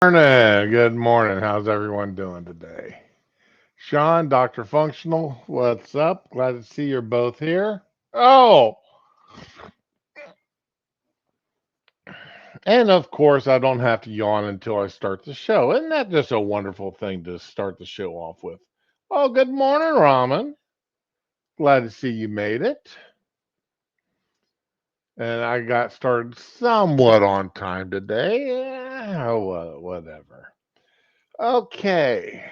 Morning. Good morning. How's everyone doing today? Sean, Dr. Functional, what's up? Glad to see you're both here. Oh, and of course, I don't have to yawn until I start the show. Isn't that just a wonderful thing to start the show off with? Oh, good morning, Ramen. Glad to see you made it. And I got started somewhat on time today. Yeah, whatever. Okay.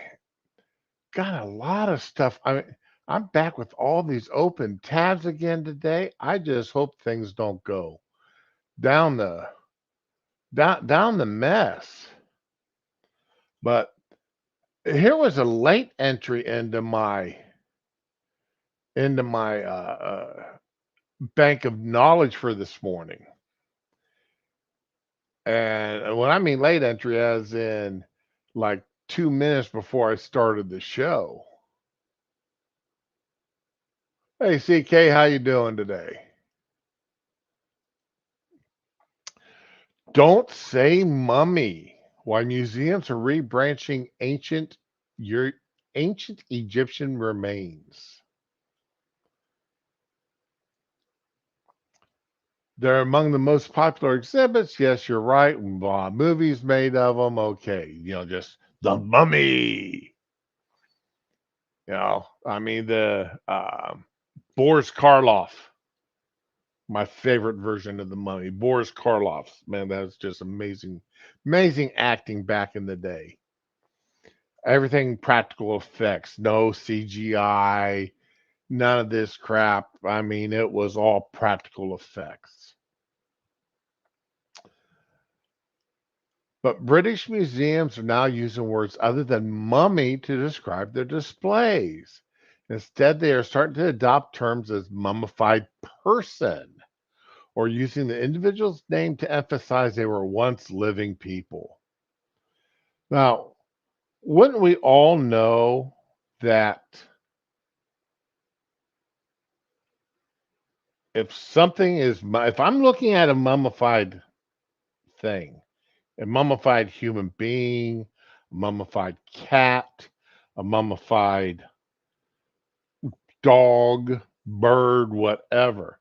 Got a lot of stuff. I'm back with all these open tabs again today. I just hope things don't go down the down the mess. But here was a late entry into my bank of knowledge for this morning. And when I mean late entry, as in like 2 minutes before I started the show. Hey CK, how you doing today? Don't say mummy. Why museums are rebranching your ancient Egyptian remains. They're among the most popular exhibits. Yes, you're right. Movies made of them. Okay, just the mummy. I mean the Boris Karloff, my favorite version of the mummy. Boris Karloff. Man, that's just amazing, amazing acting back in the day. Everything practical effects, no CGI, none of this crap. I mean, it was all practical effects. But British museums are now using words other than mummy to describe their displays. Instead, they are starting to adopt terms as mummified person or using the individual's name to emphasize they were once living people. Now, wouldn't we all know that if I'm looking at a mummified thing, a mummified human being, a mummified cat, a mummified dog, bird, whatever,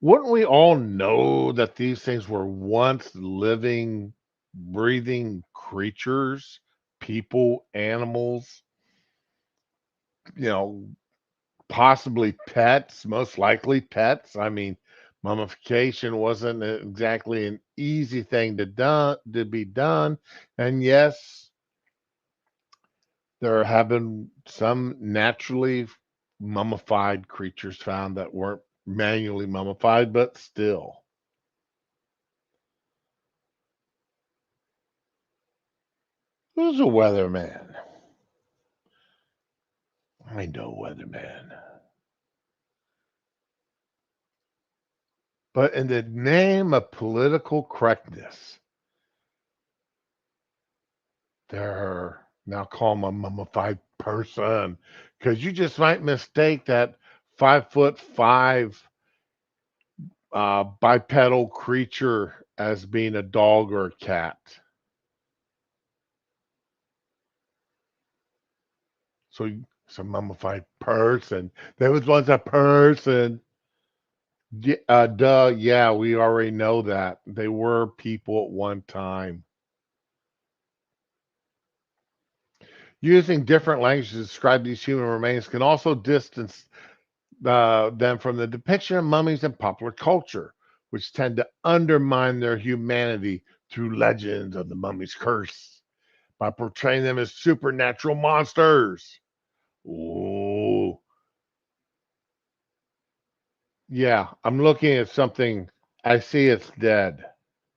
wouldn't we all know that these things were once living, breathing creatures, people, animals, you know, possibly pets, most likely pets. I mean, mummification wasn't exactly an easy thing to be done, and yes, there have been some naturally mummified creatures found that weren't manually mummified, but still. Who's a weatherman? I know weatherman. But in the name of political correctness, they're now call him a mummified person because you just might mistake that 5'5" bipedal creature as being a dog or a cat. So it's a mummified person. There was once a person. Duh, yeah, we already know that. They were people at one time. Using different languages to describe these human remains can also distance them from the depiction of mummies in popular culture, which tend to undermine their humanity through legends of the mummy's curse by portraying them as supernatural monsters. Oh, yeah, I'm looking at something. I see it's dead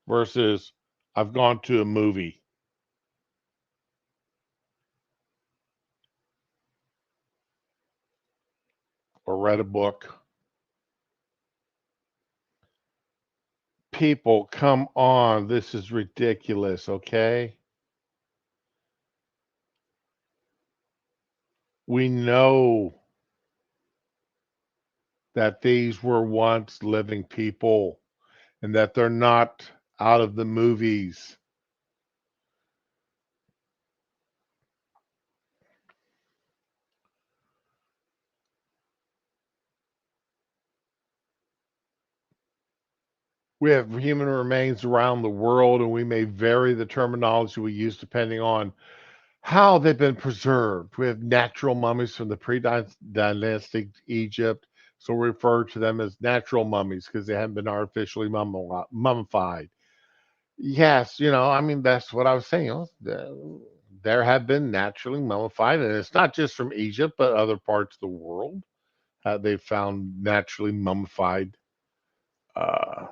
versus I've gone to a movie or read a book. People, come on. This is ridiculous, okay? We know that these were once living people and that they're not out of the movies. We have human remains around the world, and we may vary the terminology we use depending on how they've been preserved. We have natural mummies from the pre-dynastic Egypt, so we refer to them as natural mummies because they haven't been artificially mummified. Yes, I mean that's what I was saying. There have been naturally mummified, and it's not just from Egypt, but other parts of the world. They found naturally mummified uh,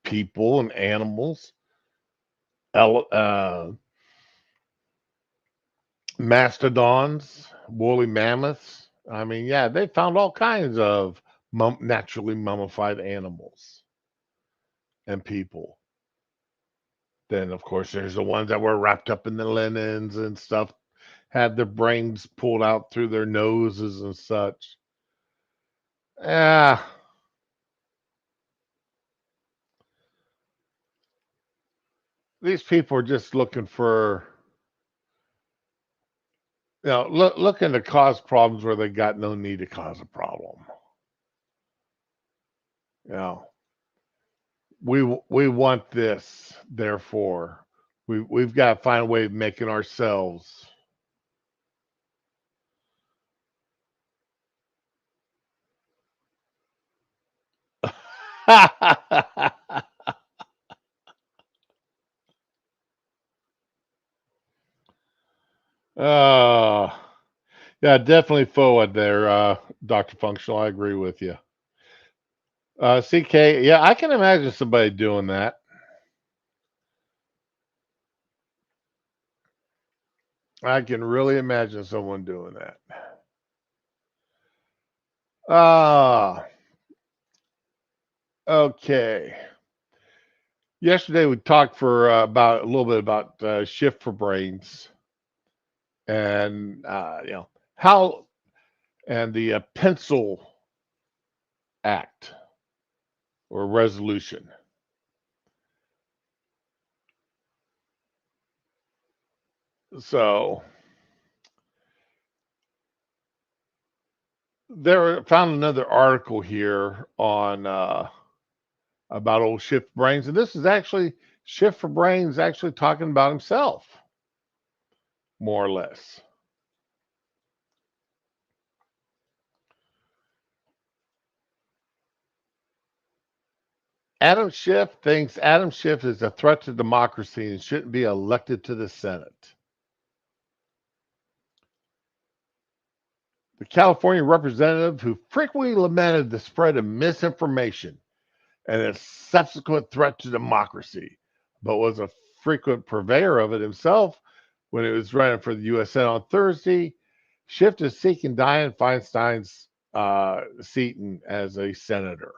people and animals, mastodons, woolly mammoths. I mean, yeah, they found all kinds of naturally mummified animals and people. Then, of course, there's the ones that were wrapped up in the linens and stuff, had their brains pulled out through their noses and such. Yeah, these people are just looking for, looking to cause problems where they got no need to cause a problem. You know, we want this, therefore we've got to find a way of making ourselves. uh yeah, definitely forward there, Dr. Functional. I agree with you. CK, yeah, I can imagine somebody doing that. I can really imagine someone doing that. Ah, okay. Yesterday we talked for about a little bit about shift for brains and how and the pencil act or resolution. So there found another article here on about old Shift Brains, and this is actually Shift for Brains actually talking about himself, more or less. Adam Schiff thinks Adam Schiff is a threat to democracy and shouldn't be elected to the Senate. The California representative who frequently lamented the spread of misinformation and its subsequent threat to democracy, but was a frequent purveyor of it himself when he was running for the U.S. Senate on Thursday. Schiff is seeking Dianne Feinstein's seat as a senator.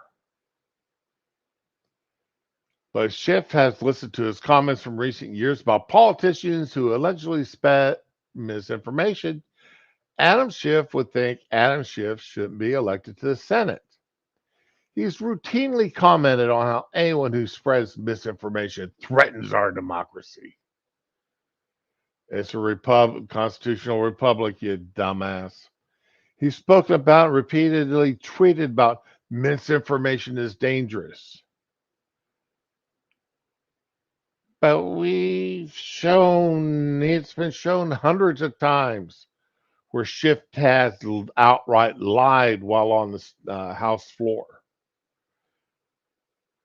But Schiff has listened to his comments from recent years about politicians who allegedly spread misinformation. Adam Schiff would think Adam Schiff shouldn't be elected to the Senate. He's routinely commented on how anyone who spreads misinformation threatens our democracy. It's a constitutional republic, you dumbass. He's spoken about, repeatedly tweeted about misinformation is dangerous. But it's been shown hundreds of times where Schiff has outright lied while on the House floor.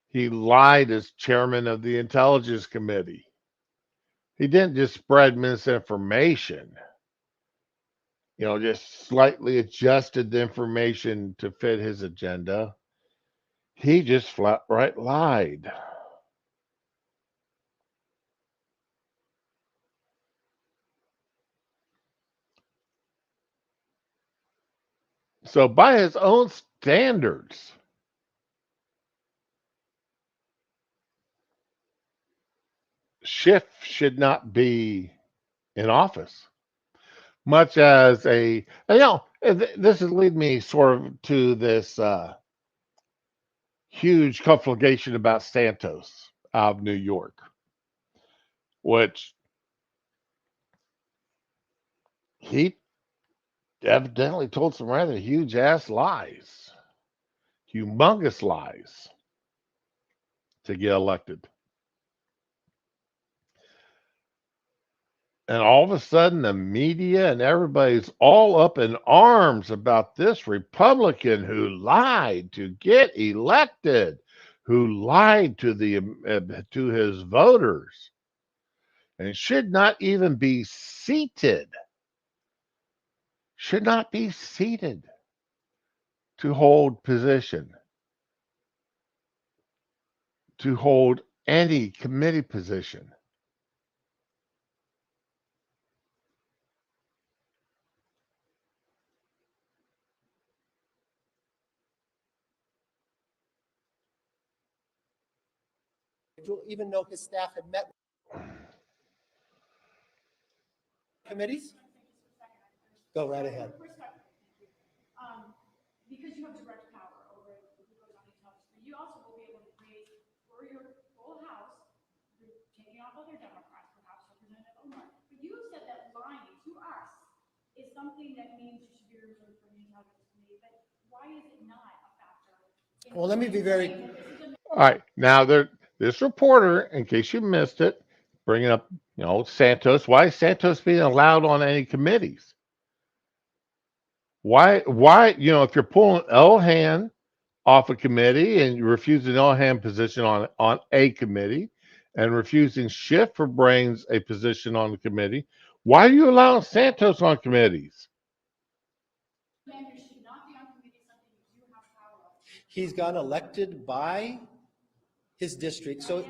He lied as chairman of the Intelligence Committee. He didn't just spread misinformation, just slightly adjusted the information to fit his agenda. He just flat right lied. So, by his own standards, Schiff should not be in office. Much as this is leading me sort of to this huge conflagration about Santos out of New York, which he evidently told some rather huge ass lies, humongous lies to get elected. And all of a sudden, the media and everybody's all up in arms about this Republican who lied to get elected, who lied to his voters, and should not even be seated. Should not be seated to hold position, to hold any committee position. Even though his staff had met committees? Go right ahead. Because you have direct power over who goes on these television, but you also will be able to create for your full house, you're taking off other Democrats, perhaps Representative Omar. But you have said that lying to us is something that means you should be removed from the Intelligence Committee, but why is it not a factor? Well, let me be very. All right, now this reporter, in case you missed it, bringing up, Santos. Why is Santos being allowed on any committees? Why, if you're pulling Elhan off a committee and you're refusing Elhan position on a committee and refusing Schiff for Brains a position on the committee, why are you allowing Santos on committees? He's gotten elected by his district. So,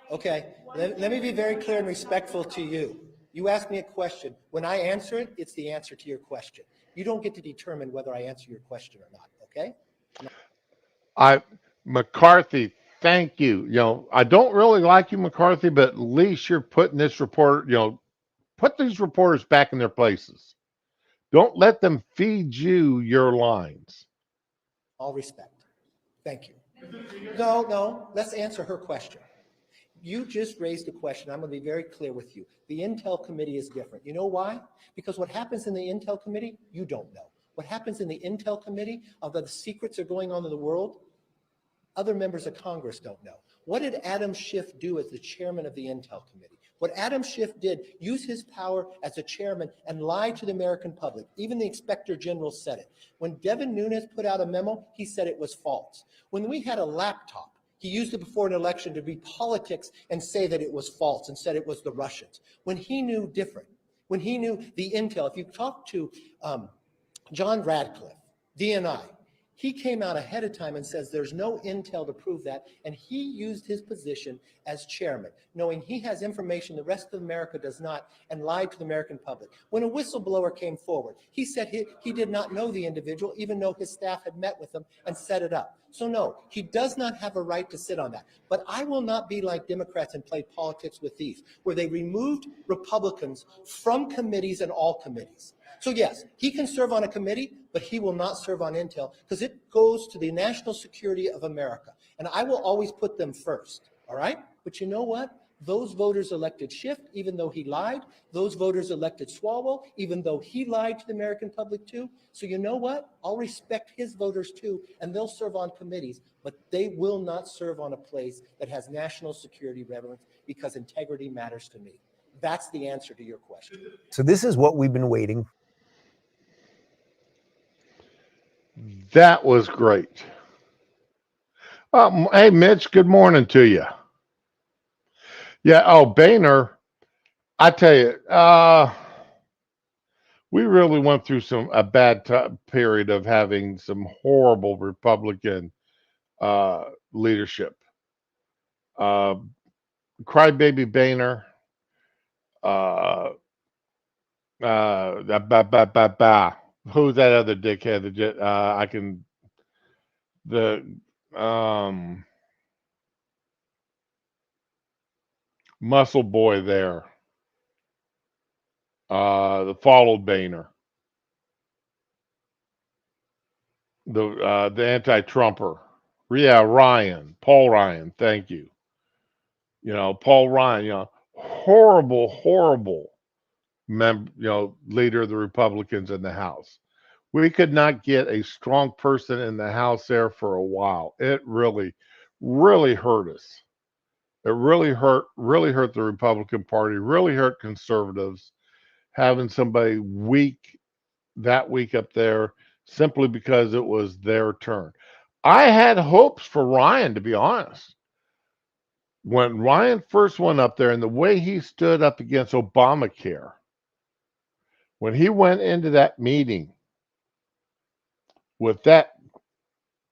okay, let me be very clear and respectful to you. You ask me a question. When I answer it, it's the answer to your question. You don't get to determine whether I answer your question or not, okay? McCarthy, thank you. I don't really like you, McCarthy, but at least you're putting this reporter, put these reporters back in their places. Don't let them feed you your lines. All respect. Thank you. No, let's answer her question. You just raised a question. I'm going to be very clear with you. The Intel Committee is different. You know why? Because what happens in the Intel Committee, you don't know. What happens in the Intel Committee, although the secrets are going on in the world, other members of Congress don't know. What did Adam Schiff do as the chairman of the Intel Committee? What Adam Schiff did, use his power as a chairman and lie to the American public. Even the Inspector General said it. When Devin Nunes put out a memo, he said it was false. When we had a laptop, he used it before an election to read politics and say that it was false and said it was the Russians. When he knew different, when he knew the intel, if you talk to John Radcliffe, DNI, he came out ahead of time and says there's no intel to prove that, and he used his position as chairman, knowing he has information the rest of America does not, and lied to the American public. When a whistleblower came forward, he said he did not know the individual, even though his staff had met with him and set it up. So no, he does not have a right to sit on that. But I will not be like Democrats and play politics with these, where they removed Republicans from committees and all committees. So yes, he can serve on a committee, but he will not serve on Intel because it goes to the national security of America. And I will always put them first, all right? But you know what? Those voters elected Schiff, even though he lied. Those voters elected Swalwell, even though he lied to the American public too. So you know what? I'll respect his voters too, and they'll serve on committees, but they will not serve on a place that has national security relevance because integrity matters to me. That's the answer to your question. So this is what we've been waiting for. That was great. Hey, Mitch, good morning to you. Yeah, Boehner, I tell you, we really went through a bad period of having some horrible Republican leadership. Crybaby Boehner, who's that other dickhead? Muscle boy there. The followed Boehner. The anti-Trumper. Yeah, Paul Ryan, thank you. Paul Ryan, horrible leader of the Republicans in the House. We could not get a strong person in the House there for a while. It really, really hurt us. It really hurt the Republican Party, really hurt conservatives having somebody weak that week up there simply because it was their turn. I had hopes for Ryan, to be honest. When Ryan first went up there and the way he stood up against Obamacare, when he went into that meeting with that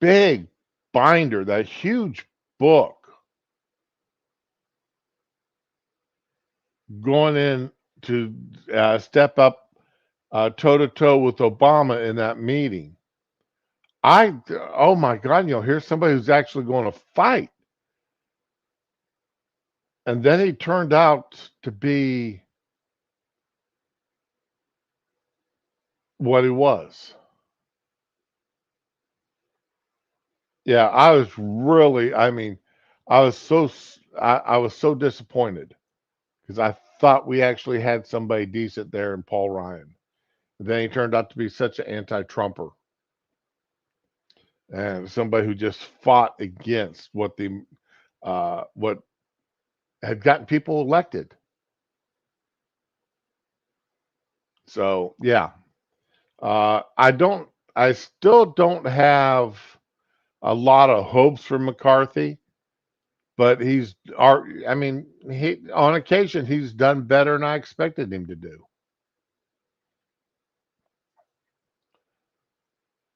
big binder, that huge book, going in to step up toe to toe with Obama in that meeting, oh my God, here's somebody who's actually going to fight. And then he turned out to be what he was. Yeah, I was really, I was so disappointed because I thought we actually had somebody decent there in Paul Ryan. And then he turned out to be such an anti-Trumper and somebody who just fought against what had gotten people elected. So yeah, I still don't have a lot of hopes for McCarthy, but he on occasion he's done better than I expected him to do.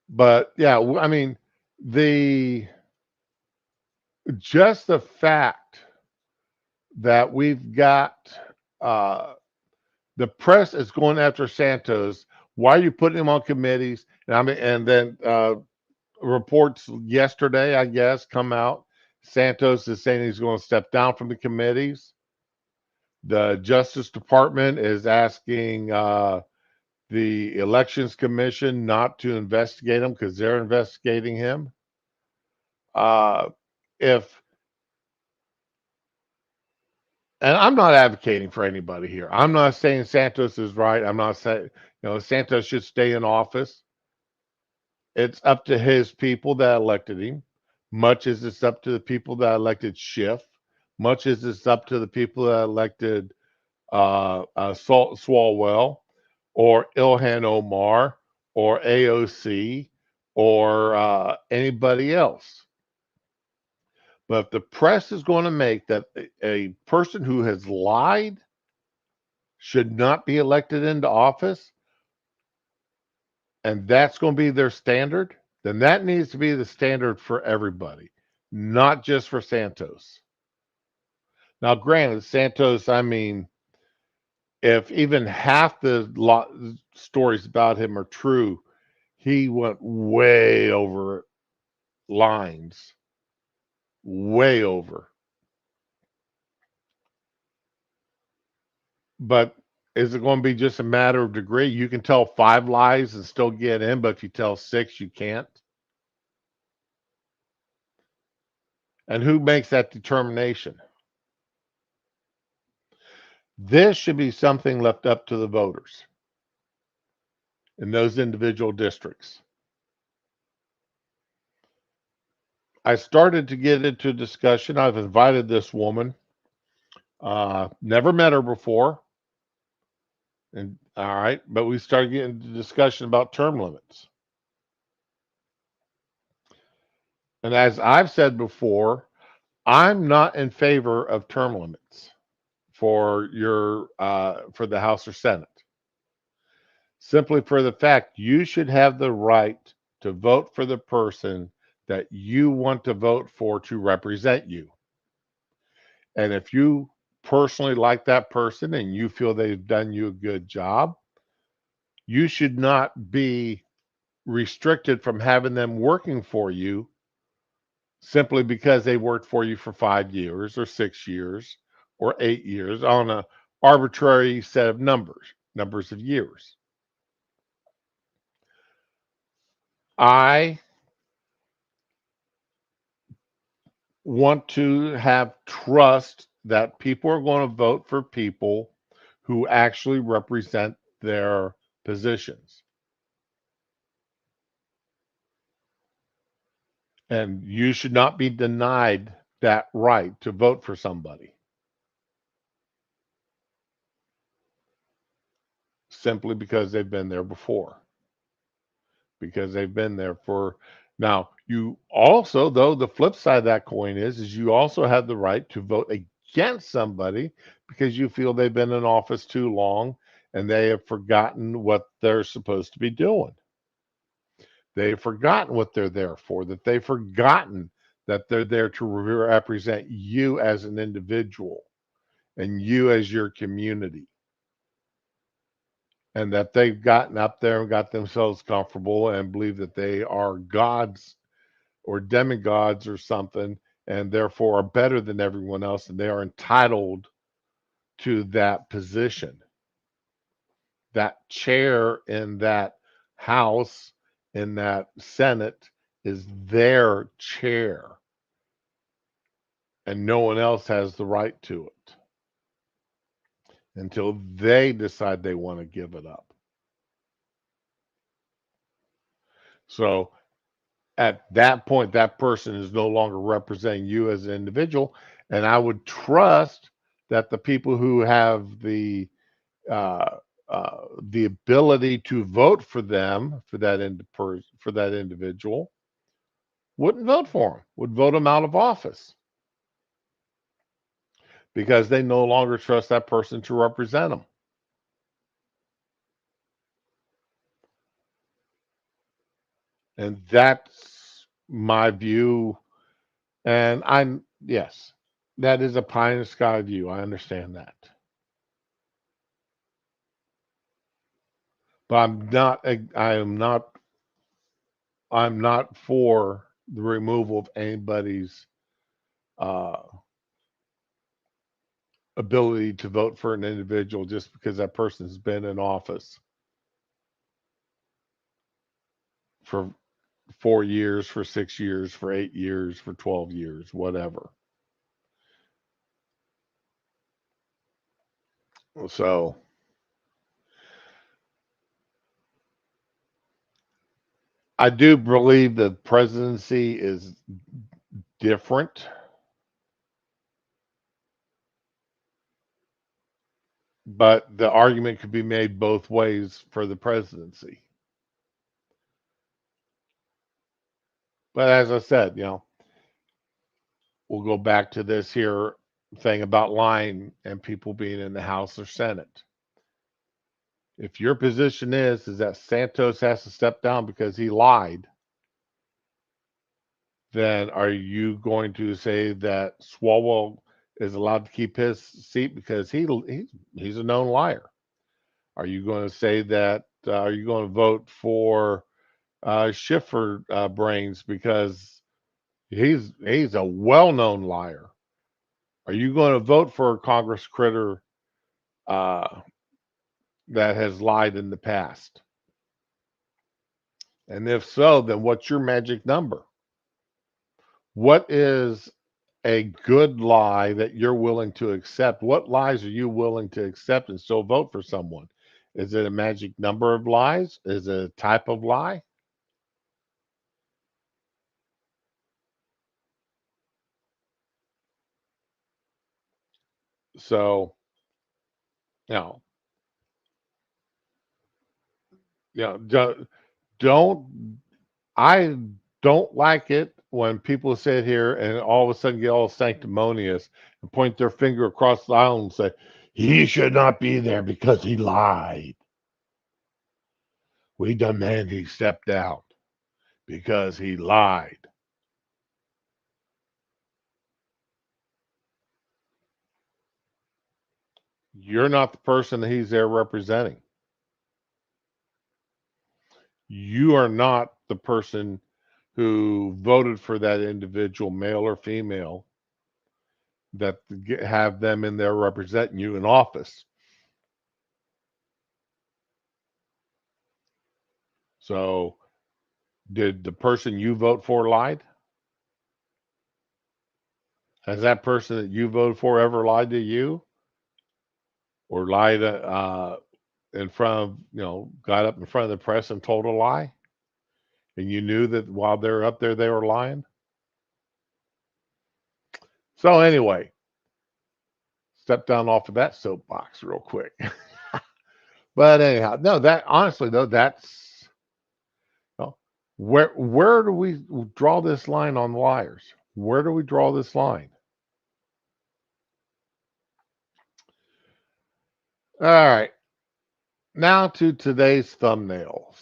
But yeah, just the fact that we've got the press is going after Santos. Why are you putting him on committees? And then reports yesterday, I guess, come out. Santos is saying he's going to step down from the committees. The Justice Department is asking the Elections Commission not to investigate him because they're investigating him. And I'm not advocating for anybody here. I'm not saying Santos is right. I'm not saying, Santos should stay in office. It's up to his people that elected him, much as it's up to the people that elected Schiff, much as it's up to the people that elected Swalwell or Ilhan Omar or AOC or anybody else. But if the press is going to make that a person who has lied should not be elected into office, and that's going to be their standard, then that needs to be the standard for everybody, not just for Santos. Now, granted, Santos, if even half the stories about him are true, he went way over lines. Way over. But is it going to be just a matter of degree? You can tell 5 lies and still get in, but if you tell 6, you can't. And who makes that determination? This should be something left up to the voters in those individual districts. I started to get into discussion. I've invited this woman. Never met her before. And all right, but we started getting into discussion about term limits. And as I've said before, I'm not in favor of term limits for the House or Senate. Simply for the fact you should have the right to vote for the person that you want to vote for to represent you. And if you personally like that person and you feel they've done you a good job, you should not be restricted from having them working for you simply because they worked for you for 5 years or 6 years or 8 years on an arbitrary set of numbers of years. I want to have trust that people are going to vote for people who actually represent their positions. And you should not be denied that right to vote for somebody simply because they've been there before, because they've been there for. Now, you also, though, the flip side of that coin is you also have the right to vote against somebody because you feel they've been in office too long and they have forgotten what they're supposed to be doing. They've forgotten what they're there for, that they've forgotten that they're there to represent you as an individual and you as your community, and that they've gotten up there and got themselves comfortable and believe that they are gods or demigods or something, and therefore are better than everyone else, and they are entitled to that position, that chair in that house, in that Senate is their chair, and no one else has the right to it until they decide they want to give it up. So at that point, that person is no longer representing you as an individual. And I would trust that the people who have the ability to vote for them for that individual wouldn't vote for him, would vote him out of office because they no longer trust that person to represent them. And that's my view. And yes, that is a pie in the sky view. I understand that. But I'm not for the removal of anybody's uh, ability to vote for an individual just because that person's been in office for 4 years, for 6 years, for 8 years, for 12 years, whatever. So I do believe the presidency is different, but the argument could be made both ways for the presidency. But as I said, we'll go back to this here thing about lying and people being in the House or Senate. If your position is that Santos has to step down because he lied, then are you going to say that Swalwell is allowed to keep his seat because he's a known liar? Are you going to say that? Are you going to vote for Schiffer Brains because he's a well-known liar? Are you going to vote for a Congress critter uh, that has lied in the past? And if so, then what's your magic number? What is a good lie that you're willing to accept? What lies are you willing to accept and still vote for someone? Is it a magic number of lies? Is it a type of lie? So, you know, don't I don't like it when people sit here and all of a sudden get all sanctimonious and point their finger across the aisle and say, he should not be there because he lied. We demand he step down because he lied. You're not the person that he's there representing. You are not the person who voted for that individual, male or female, that have them in there representing you in office. So, did the person you vote for lied? Has that person that you voted for ever lied to you, or lied in front of got up in front of the press and told a lie, and you knew that while they're up there they were lying? So anyway, step down off of that soapbox real quick. But anyhow, no, that honestly though, that's well, where do we draw this line on liars? Where do we draw this line? All right. Now to today's thumbnails.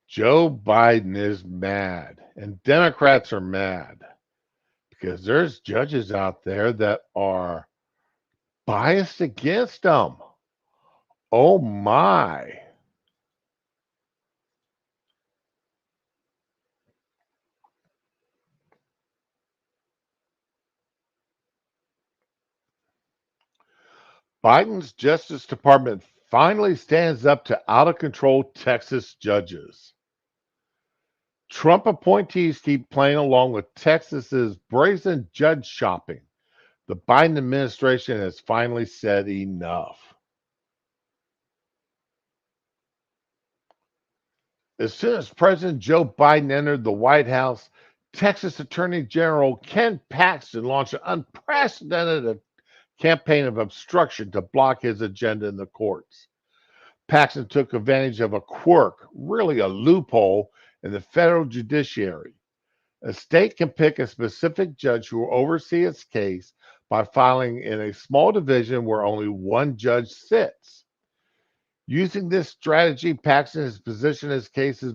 Joe Biden is mad, and Democrats are mad because there's judges out there that are biased against him. Oh my. Biden's Justice Department finally stands up to out of control Texas judges. Trump appointees keep playing along with Texas's brazen judge shopping. The Biden administration has finally said enough. As soon as President Joe Biden entered the White House, Texas Attorney General Ken Paxton launched an unprecedented campaign of obstruction to block his agenda in the courts. Paxton took advantage of a quirk, really a loophole, in the federal judiciary. A state can pick a specific judge who will oversee its case by filing in a small division where only one judge sits. Using this strategy, Paxton has positioned his cases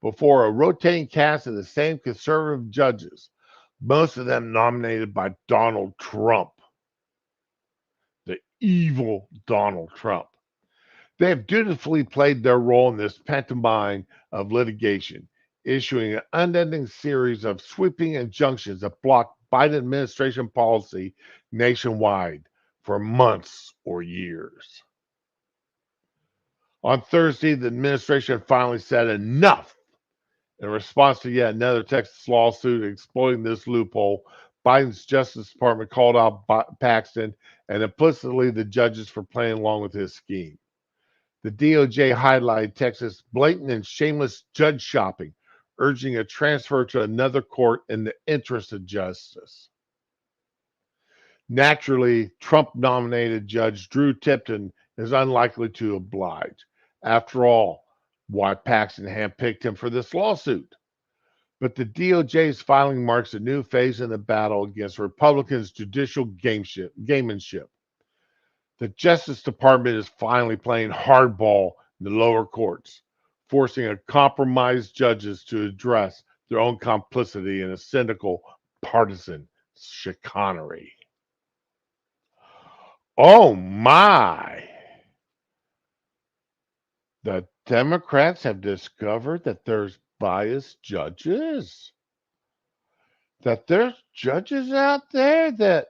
before a rotating cast of the same conservative judges, most of them nominated by Donald Trump, the evil Donald Trump. They have dutifully played their role in this pantomime of litigation, issuing an unending series of sweeping injunctions that block Biden administration policy nationwide for months or years. On Thursday, the administration finally said enough. In response to yet another Texas lawsuit exploiting this loophole, Biden's Justice Department called out Paxton and implicitly the judges for playing along with his scheme. The DOJ highlighted Texas' blatant and shameless judge shopping, urging a transfer to another court in the interest of justice. Naturally, Trump-nominated Judge Drew Tipton is unlikely to oblige. After all, why Paxton handpicked him for this lawsuit? But the DOJ's filing marks a new phase in the battle against Republicans' judicial gamemanship. The Justice Department is finally playing hardball in the lower courts, forcing a compromised judges to address their own complicity in a cynical, partisan chicanery. Oh my! The Democrats have discovered that there's biased judges. That there's judges out there that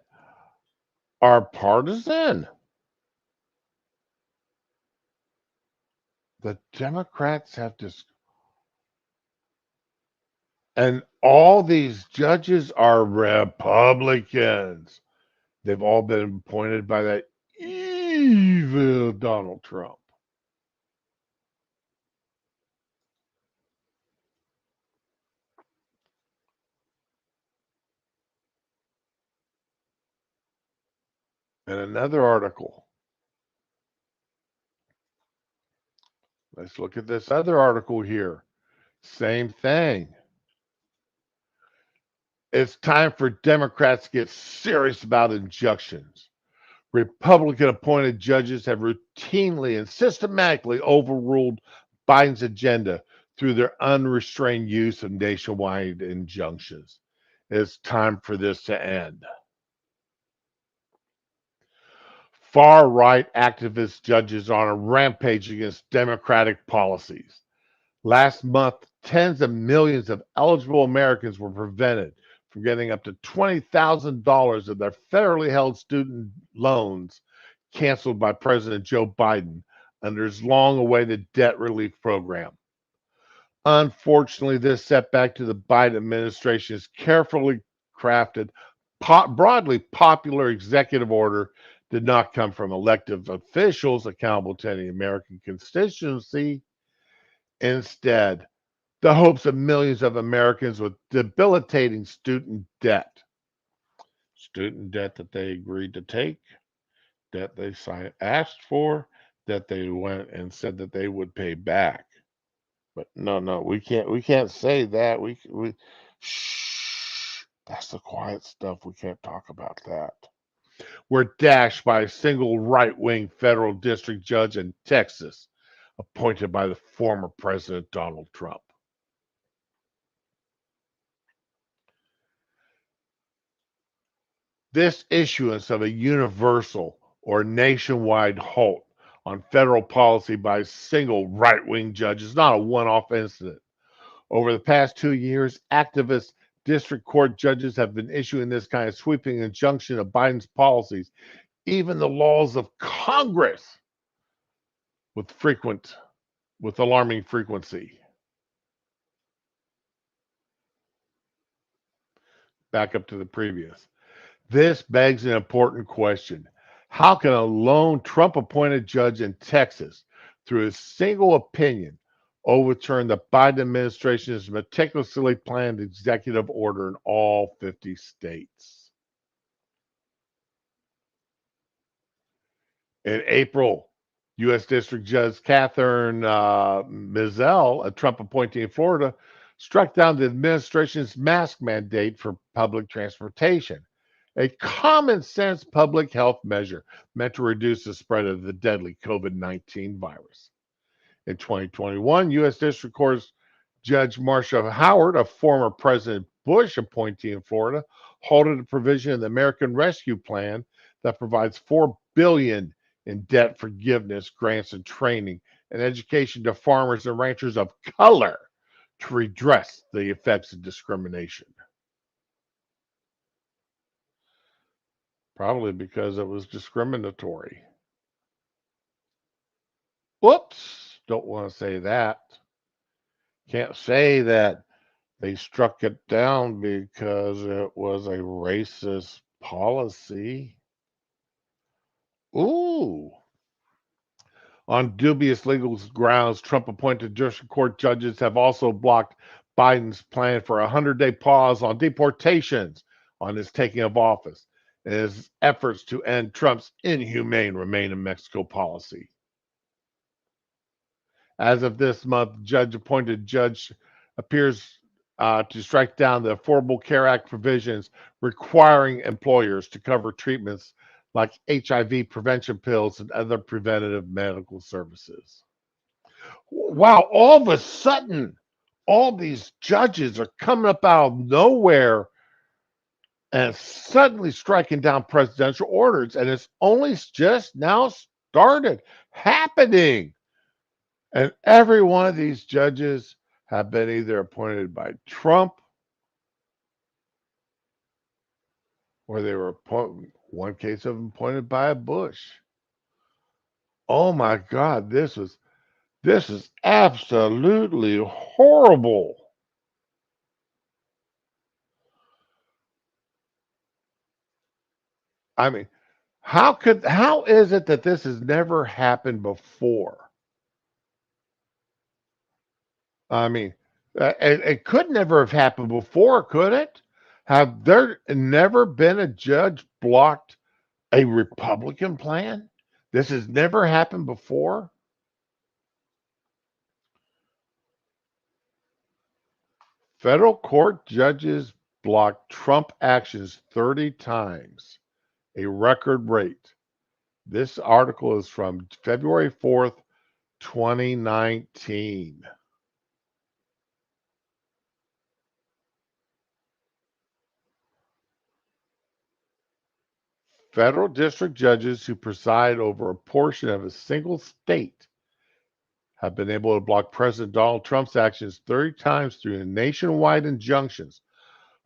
are partisan. The Democrats have and all these judges are Republicans. They've all been appointed by that evil Donald Trump. And another article. Let's look at this other article here. Same thing. It's time for Democrats to get serious about injunctions. Republican appointed judges have routinely and systematically overruled Biden's agenda through their unrestrained use of nationwide injunctions. It's time for this to end. Far-right activist judges are on a rampage against Democratic policies. Last month, tens of millions of eligible Americans were prevented from getting up to $20,000 of their federally held student loans canceled by President Joe Biden under his long-awaited debt relief program. Unfortunately, this setback to the Biden administration's carefully crafted, broadly popular executive order did not come from elected officials accountable to any American constituency. Instead, the hopes of millions of Americans with debilitating student debt. Student debt that they agreed to take, debt they asked for, that they went and said that they would pay back. But no, we can't say that. We shh. That's the quiet stuff. We can't talk about that. We're dashed by a single right-wing federal district judge in Texas, appointed by the former President Donald Trump. This issuance of a universal or nationwide halt on federal policy by a single right-wing judge is not a one-off incident. Over the past 2 years, activist district court judges have been issuing this kind of sweeping injunction of Biden's policies, even the laws of Congress, with alarming frequency. Back up to the previous. This begs an important question. How can a lone Trump-appointed judge in Texas, through a single opinion, overturn the Biden administration's meticulously planned executive order in all 50 states? In April, U.S. District Judge Catherine Mizelle, a Trump appointee in Florida, struck down the administration's mask mandate for public transportation, a common sense public health measure meant to reduce the spread of the deadly COVID-19 virus. In 2021, U.S. District Court's Judge Marcia Howard, a former President Bush appointee in Florida, halted a provision in the American Rescue Plan that provides $4 billion in debt forgiveness, grants, and training and education to farmers and ranchers of color to redress the effects of discrimination. Probably because it was discriminatory. Whoops, don't want to say that. Can't say that they struck it down because it was a racist policy. Ooh. On dubious legal grounds, Trump-appointed district court judges have also blocked Biden's plan for a 100-day pause on deportations on his taking of office and his efforts to end Trump's inhumane Remain in Mexico policy. As of this month, judge-appointed judge appears to strike down the Affordable Care Act provisions requiring employers to cover treatments like HIV prevention pills and other preventative medical services. Wow, all of a sudden, all these judges are coming up out of nowhere and suddenly striking down presidential orders, and it's only just now started happening. And every one of these judges have been either appointed by Trump or they were one case of them appointed by Bush. Oh my God, this is absolutely horrible. I mean, how is it that this has never happened before? I mean, it could never have happened before, could it? Have there never been a judge blocked a Republican plan? This has never happened before. Federal court judges blocked Trump actions 30 times, a record rate. This article is from February 4th, 2019. Federal district judges who preside over a portion of a single state have been able to block President Donald Trump's actions 30 times through nationwide injunctions,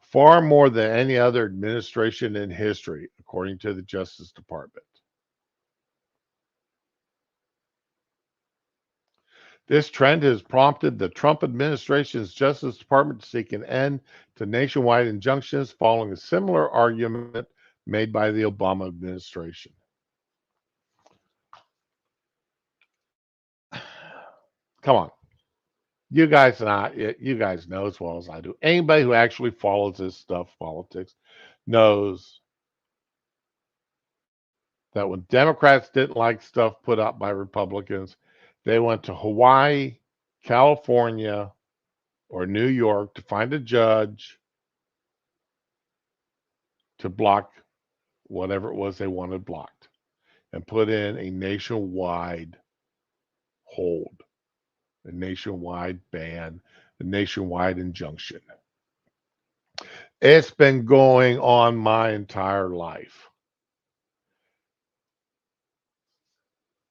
far more than any other administration in history, according to the Justice Department. This trend has prompted the Trump administration's Justice Department to seek an end to nationwide injunctions following a similar argument made by the Obama administration. Come on. you guys not you guys know as well as I do. Anybody who actually follows this stuff, politics, knows that when Democrats didn't like stuff put out by Republicans, they went to Hawaii, California, or New York to find a judge to block whatever it was they wanted blocked and put in a nationwide hold, a nationwide ban, a nationwide injunction. It's been going on my entire life.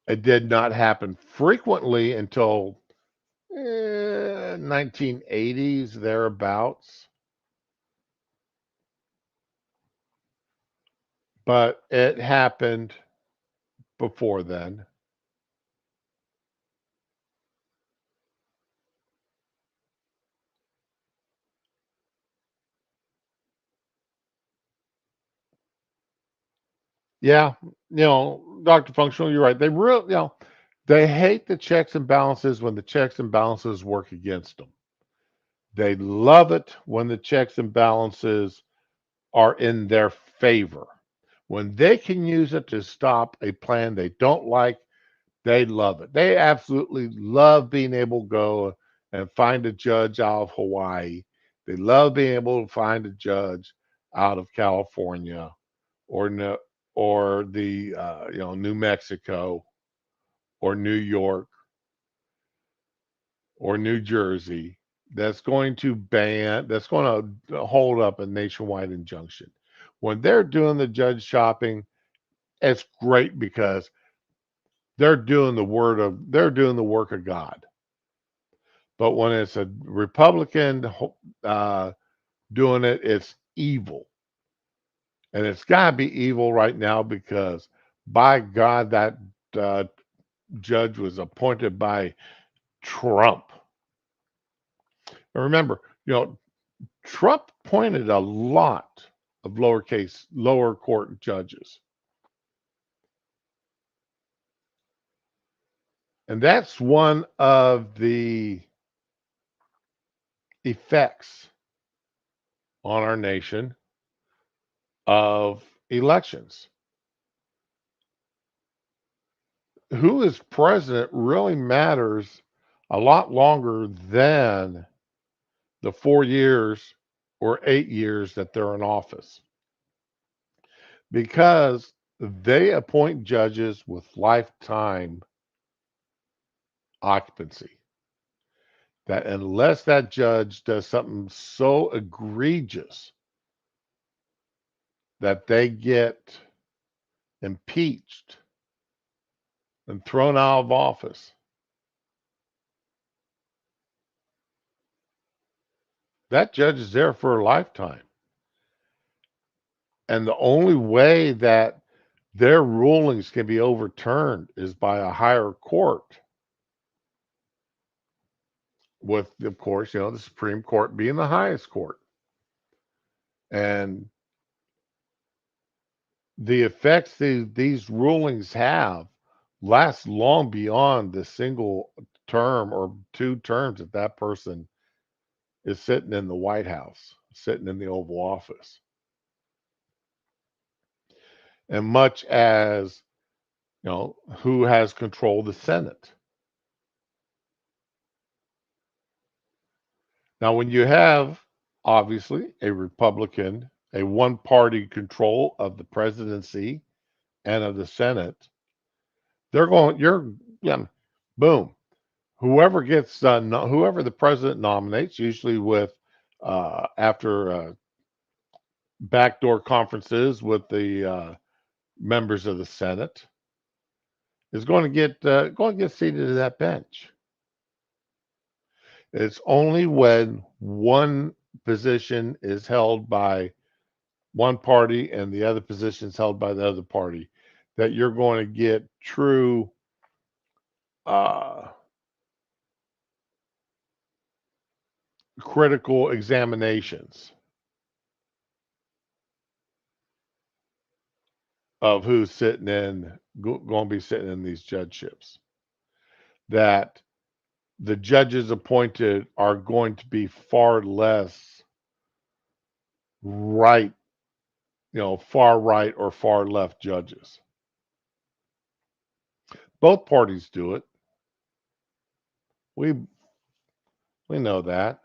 It did not happen frequently until 1980s, thereabouts. But it happened before then. Yeah, Dr. Functional, you're right. They really, they hate the checks and balances when the checks and balances work against them. They love it when the checks and balances are in their favor. When they can use it to stop a plan they don't like, they love it. They absolutely love being able to go and find a judge out of Hawaii. They love being able to find a judge out of California or no, or the New Mexico or New York or New Jersey that's going to hold up a nationwide injunction. When they're doing the judge shopping, it's great because they're doing the work of God. But when it's a Republican doing it, it's evil. And it's got to be evil right now because, by God, that uh, judge was appointed by Trump. And remember, Trump appointed a lot of lower court judges. And that's one of the effects on our nation of elections. Who is president really matters a lot longer than the 4 years or 8 years that they're in office because they appoint judges with lifetime occupancy. That unless that judge does something so egregious that they get impeached and thrown out of office, that judge is there for a lifetime. And the only way that their rulings can be overturned is by a higher court, with, of course, the Supreme Court being the highest court. And the effects these rulings have last long beyond the single term or two terms that person is sitting in the White House, sitting in the Oval Office. And much as, who has control of the Senate. Now, when you have, obviously, a Republican, a one-party control of the presidency and of the Senate, boom. Whoever whoever the president nominates, usually with after backdoor conferences with the members of the Senate, is going to get seated at that bench. It's only when one position is held by one party and the other position is held by the other party that you're going to get true critical examinations of who's going to be sitting in these judgeships. That the judges appointed are going to be far less right, far right or far left judges. Both parties do it. We know that.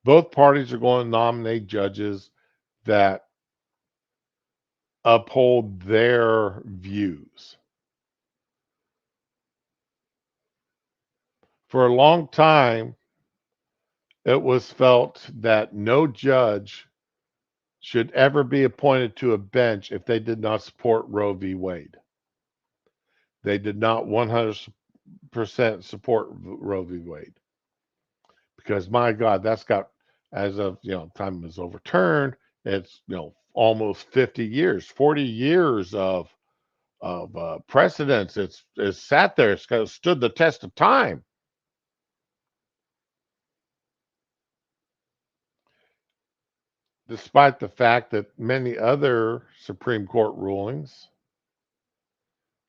Both parties are going to nominate judges that uphold their views. For a long time, it was felt that no judge should ever be appointed to a bench if they did not support Roe v. Wade. They did not 100% support Roe v. Wade. Because my God, that's got, as of time it was overturned, it's almost 50 years, 40 years of precedence. It's sat there. It's stood the test of time. Despite the fact that many other Supreme Court rulings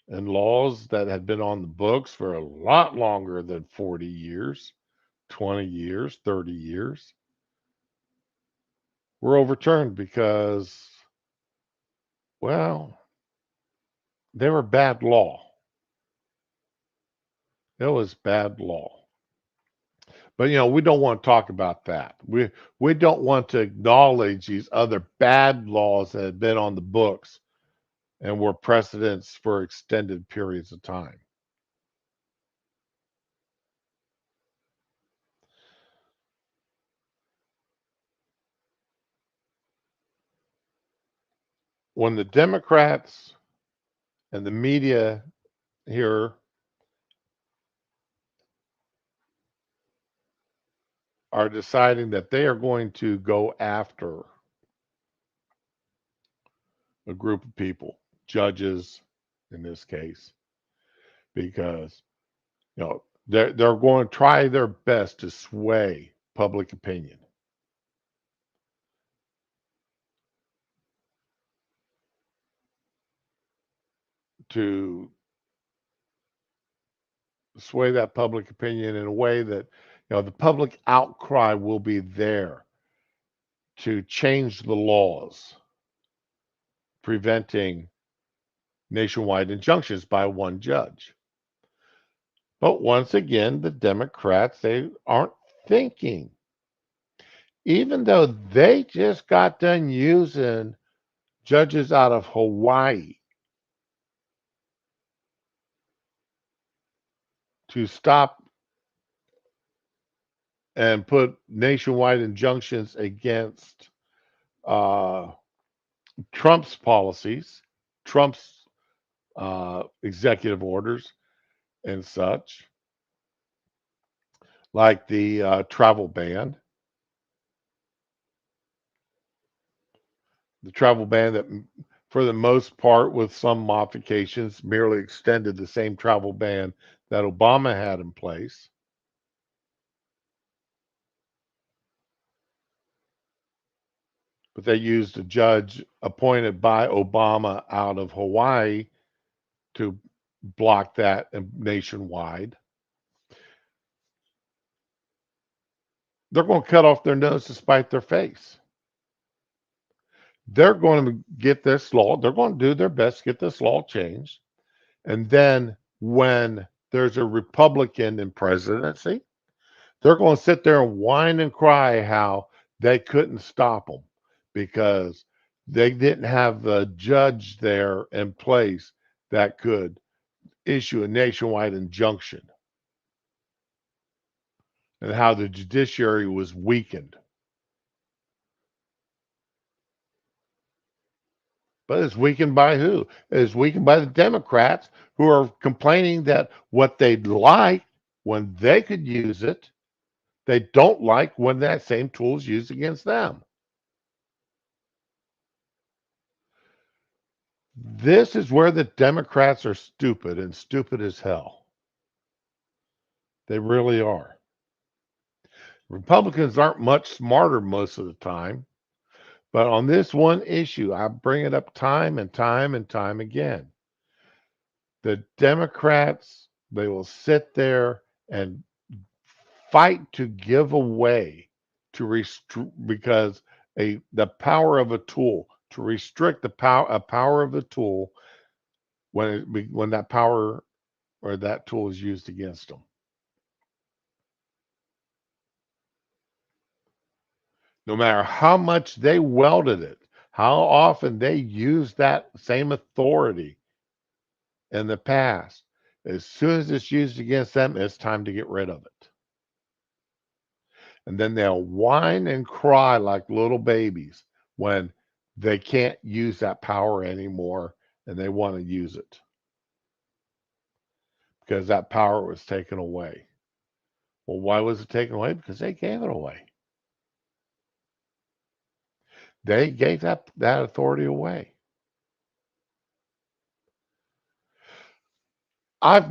and laws that had been on the books for a lot longer than 40 years, 20 years, 30 years, were overturned because, well, they were bad law. It was bad law. But we don't want to talk about that. We don't want to acknowledge these other bad laws that had been on the books and were precedents for extended periods of time. When the Democrats and the media here are deciding that they are going to go after a group of people, judges in this case, because they're going to try their best to sway public opinion. To sway that public opinion in a way that the public outcry will be there to change the laws preventing nationwide injunctions by one judge. But once again, the Democrats, they aren't thinking. Even though they just got done using judges out of Hawaii to stop and put nationwide injunctions against Trump's policies, Trump's executive orders and such, like the travel ban. The travel ban that, for the most part, with some modifications, merely extended the same travel ban that Obama had in place. But they used a judge appointed by Obama out of Hawaii to block that nationwide. They're going to cut off their nose to spite their face. They're going to get this law. They're going to do their best to get this law changed. And then when there's a Republican in presidency, they're going to sit there and whine and cry how they couldn't stop them because they didn't have a judge there in place that could issue a nationwide injunction, and how the judiciary was weakened. But it's weakened by who? It's weakened by the Democrats, who are complaining that what they'd like when they could use it, they don't like when that same tool is used against them. This is where the Democrats are stupid, and stupid as hell. They really are. Republicans aren't much smarter most of the time. But on this one issue, I bring it up time and time and time again. The Democrats, they will sit there and fight to give away to because the power of a tool to restrict the power of the tool when that power or that tool is used against them. No matter how much they welded it, how often they used that same authority in the past, as soon as it's used against them, it's time to get rid of it. And then they'll whine and cry like little babies when they can't use that power anymore and they want to use it because that power was taken away. Well, why was it taken away? Because they gave it away. They gave that authority away. I've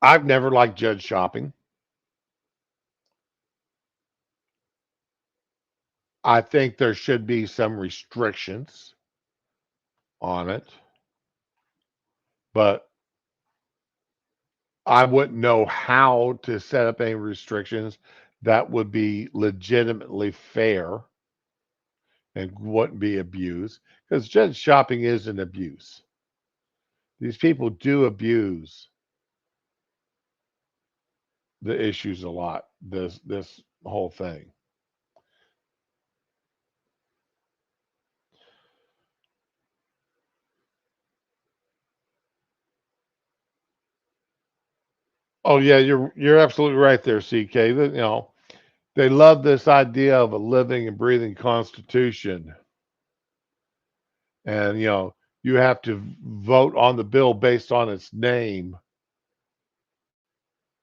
I've never liked judge shopping. I think there should be some restrictions on it, but I wouldn't know how to set up any restrictions that would be legitimately fair and wouldn't be abused because judge shopping is an abuse. These people do abuse the issues a lot. This whole thing. Oh yeah, you're absolutely right there, CK. They love this idea of a living and breathing constitution, and you have to vote on the bill based on its name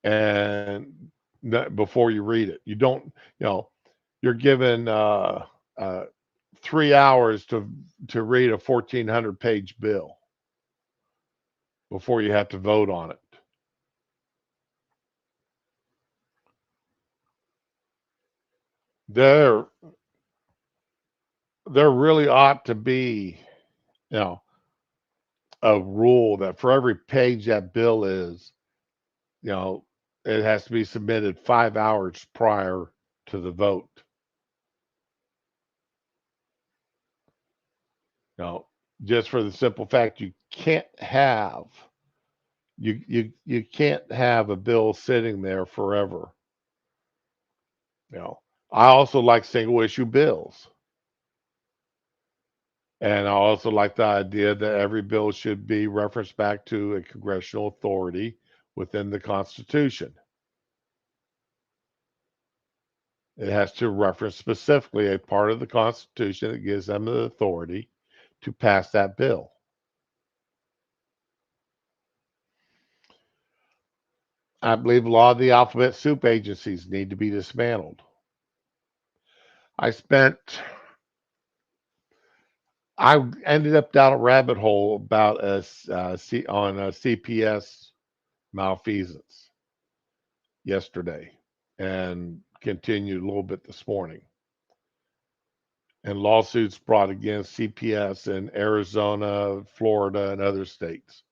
and before you read it. You don't, you're given 3 hours to read a 1,400-page bill before you have to vote on it. There, there really ought to be, you know, a rule that for every page that bill is, you know, it has to be submitted 5 hours prior to the vote. You know, just for the simple fact you can't have a bill sitting there forever. You know, I also like single issue bills. And I also like the idea that every bill should be referenced back to a congressional authority within the Constitution. It has to reference specifically a part of the Constitution that gives them the authority to pass that bill. I believe a lot of the alphabet soup agencies need to be dismantled. I spent I ended up down a rabbit hole about on a CPS malfeasance yesterday and continued a little bit this morning. And lawsuits brought against CPS in Arizona, Florida, and other states.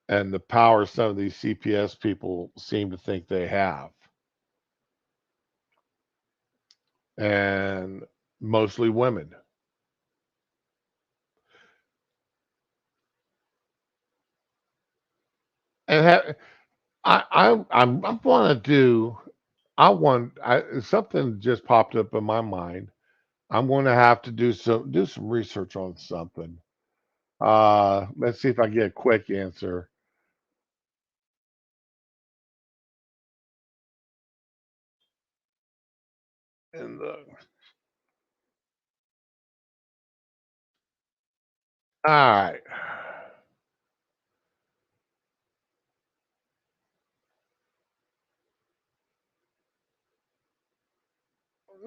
And the power some of these CPS people seem to think they have. And mostly women. And I want to do. Something just popped up in my mind. I'm going to have to do some research on something. Let's see if I get a quick answer. And all right.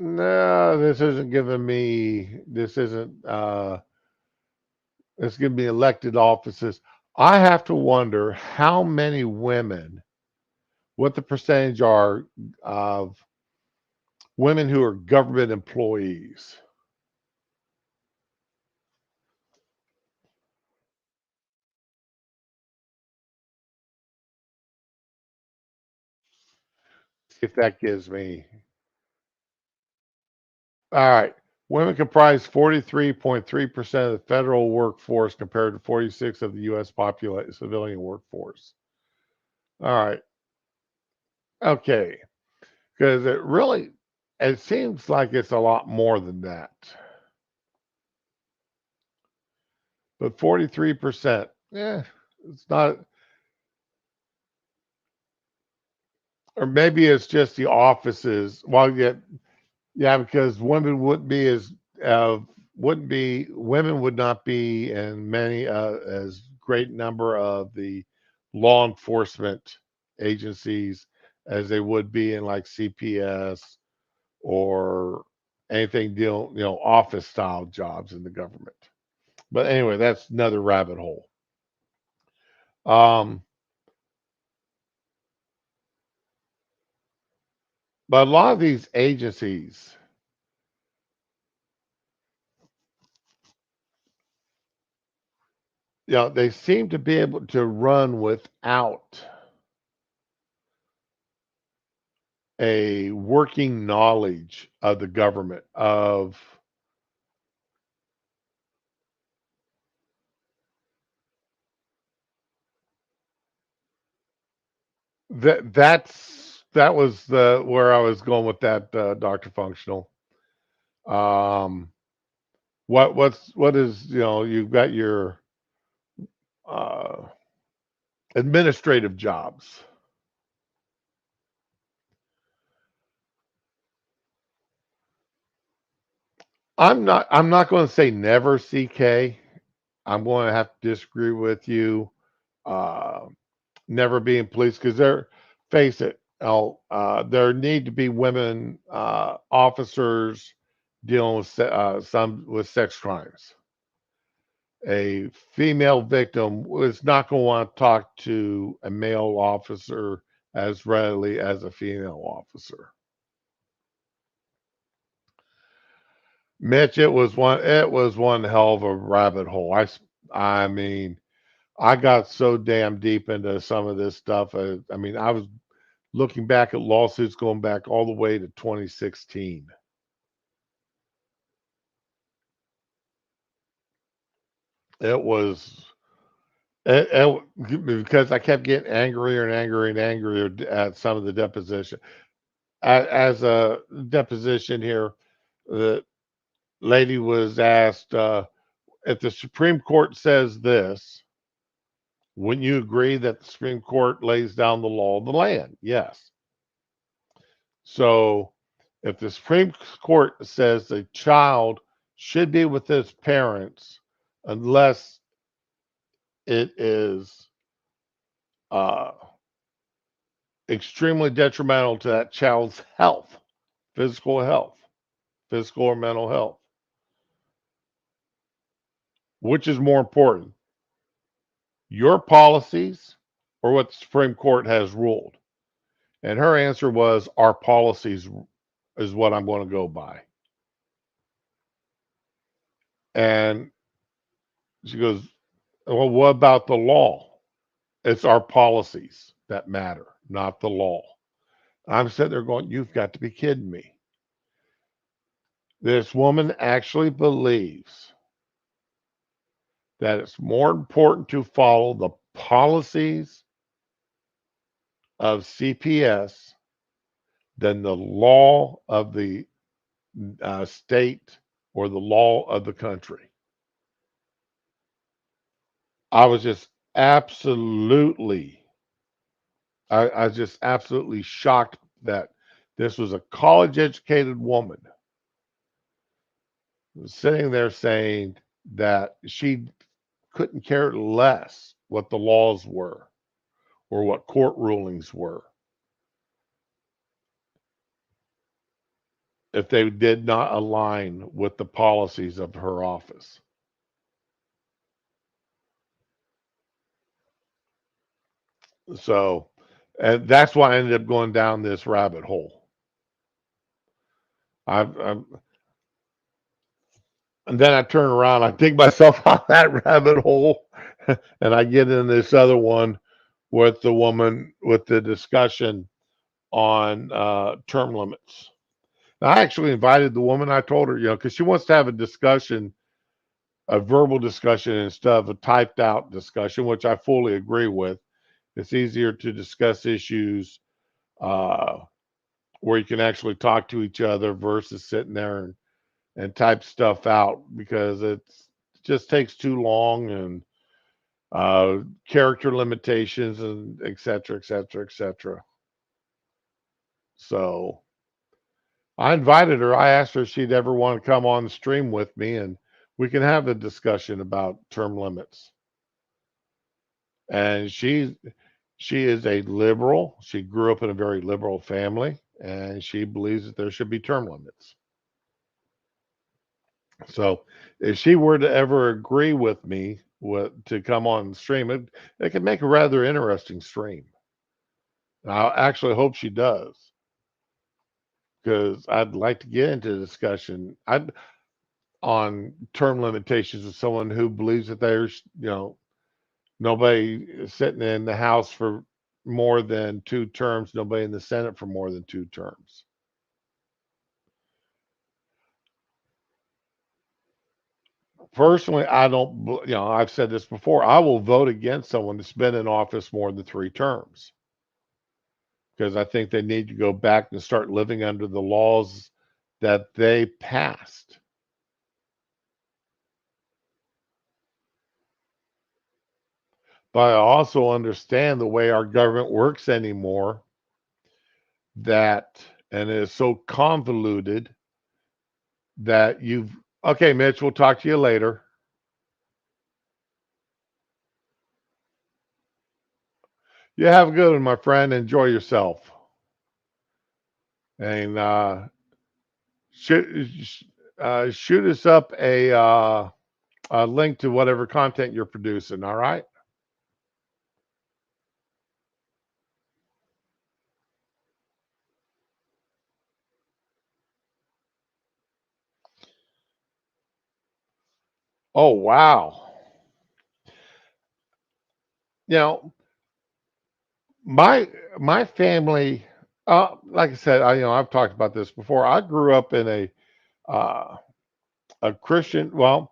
No, this isn't giving me. This isn't. It's giving me elected offices. I have to wonder how many women, what the percentage are of women who are government employees. if that gives me. All right. Women comprise 43.3% of the federal workforce compared to 46 of the U.S. civilian workforce. All right. Okay. Because it seems like it's a lot more than that. But 43%, it's not, or maybe it's just the offices. Well, yeah, because women wouldn't be women would not be in many as great number of the law enforcement agencies as they would be in like CPS or anything office style jobs in the government. But anyway, that's another rabbit hole. But a lot of these agencies, they seem to be able to run without a working knowledge of the government, of that was where I was going with that, Dr. Functional. What is, you've got your administrative jobs. I'm not going to say never, CK. I'm going to have to disagree with you. Never being police, because face it, there need to be women officers dealing with some with sex crimes. A female victim is not going to want to talk to a male officer as readily as a female officer. Mitch, it was one hell of a rabbit hole. I mean, I got so damn deep into some of this stuff. I was looking back at lawsuits going back all the way to 2016. It was because I kept getting angrier and angrier and angrier at some of the deposition. As a deposition here, the lady was asked, if the Supreme Court says this, wouldn't you agree that the Supreme Court lays down the law of the land? Yes. So if the Supreme Court says the child should be with his parents unless it is extremely detrimental to that child's health, physical or mental health, which is more important, your policies or what the Supreme Court has ruled? And her answer was, our policies is what I'm going to go by. And she goes, well, what about the law? It's our policies that matter, not the law. I'm sitting there going, you've got to be kidding me. This woman actually believes that it's more important to follow the policies of CPS than the law of the state or the law of the country. I was just absolutely, I was just absolutely shocked that this was a college educated woman sitting there saying that she couldn't care less what the laws were or what court rulings were if they did not align with the policies of her office. So, and that's why I ended up going down this rabbit hole. And then I turn around, I dig myself out that rabbit hole, and I get in this other one with the woman with the discussion on term limits. Now, I actually invited the woman. I told her, because she wants to have a discussion, a verbal discussion instead of a typed out discussion, which I fully agree with. It's easier to discuss issues uh, where you can actually talk to each other versus sitting there and type stuff out, because it just takes too long, and character limitations, and et cetera, et cetera, et cetera. So I invited her. I asked her if she'd ever want to come on the stream with me, and we can have a discussion about term limits. And she is a liberal. She grew up in a very liberal family, and she believes that there should be term limits. So if she were to ever agree with me to come on the stream, it could make a rather interesting stream. And I actually hope she does, because I'd like to get into a discussion on term limitations with someone who believes that there's, nobody sitting in the House for more than 2 terms, nobody in the Senate for more than 2 terms. Personally, I don't, I've said this before, I will vote against someone that's been in office more than 3 terms, because I think they need to go back and start living under the laws that they passed. But I also understand the way our government works anymore, and it is so convoluted that okay, Mitch, we'll talk to you later. You have a good one, my friend. Enjoy yourself. And shoot us up a link to whatever content you're producing. All right. Oh, wow. My family, like I said, I've talked about this before. I grew up in a Christian. Well,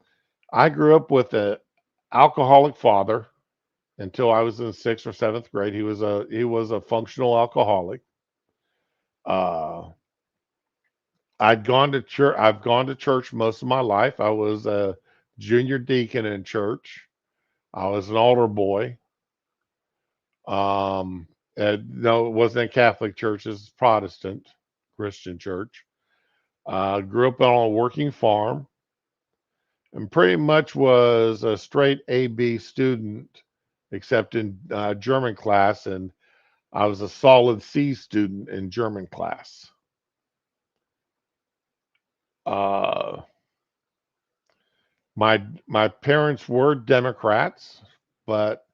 I grew up with an alcoholic father until I was in 6th or 7th grade. He was a functional alcoholic. Uh, I'd gone to church. I've gone to church most of my life. I was a junior deacon in church. I was an altar boy. Um, no, it wasn't a Catholic church. It's Protestant Christian church. Grew up on a working farm, and pretty much was a straight A/B student, except in German class, and I was a solid C student in German class. Uh, my parents were Democrats, but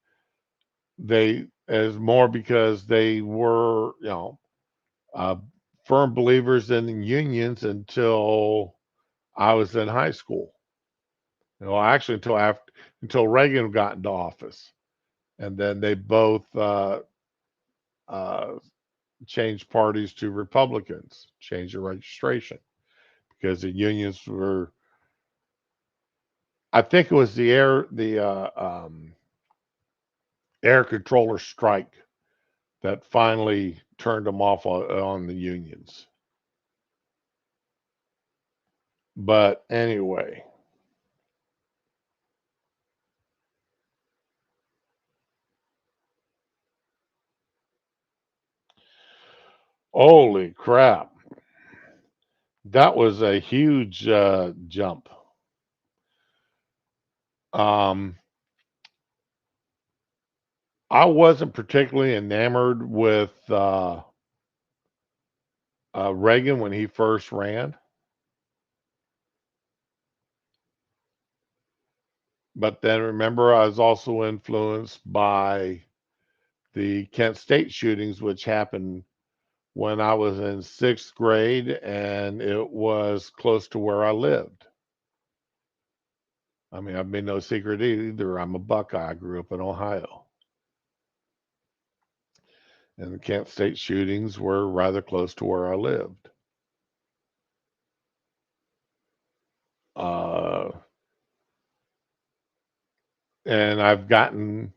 they as more because they were, uh, firm believers in unions until I was in high school. Actually until Reagan got into office, and then they both uh, changed parties to Republicans, changed the registration, because the unions were. I think it was air controller strike that finally turned them off on the unions. But anyway, holy crap, that was a huge jump. Um, I wasn't particularly enamored with Reagan when he first ran, but then remember, I was also influenced by the Kent State shootings, which happened when I was in 6th grade, and it was close to where I lived. I mean, I've made no secret either. I'm a Buckeye. I grew up in Ohio. And the Kent State shootings were rather close to where I lived. And I've gotten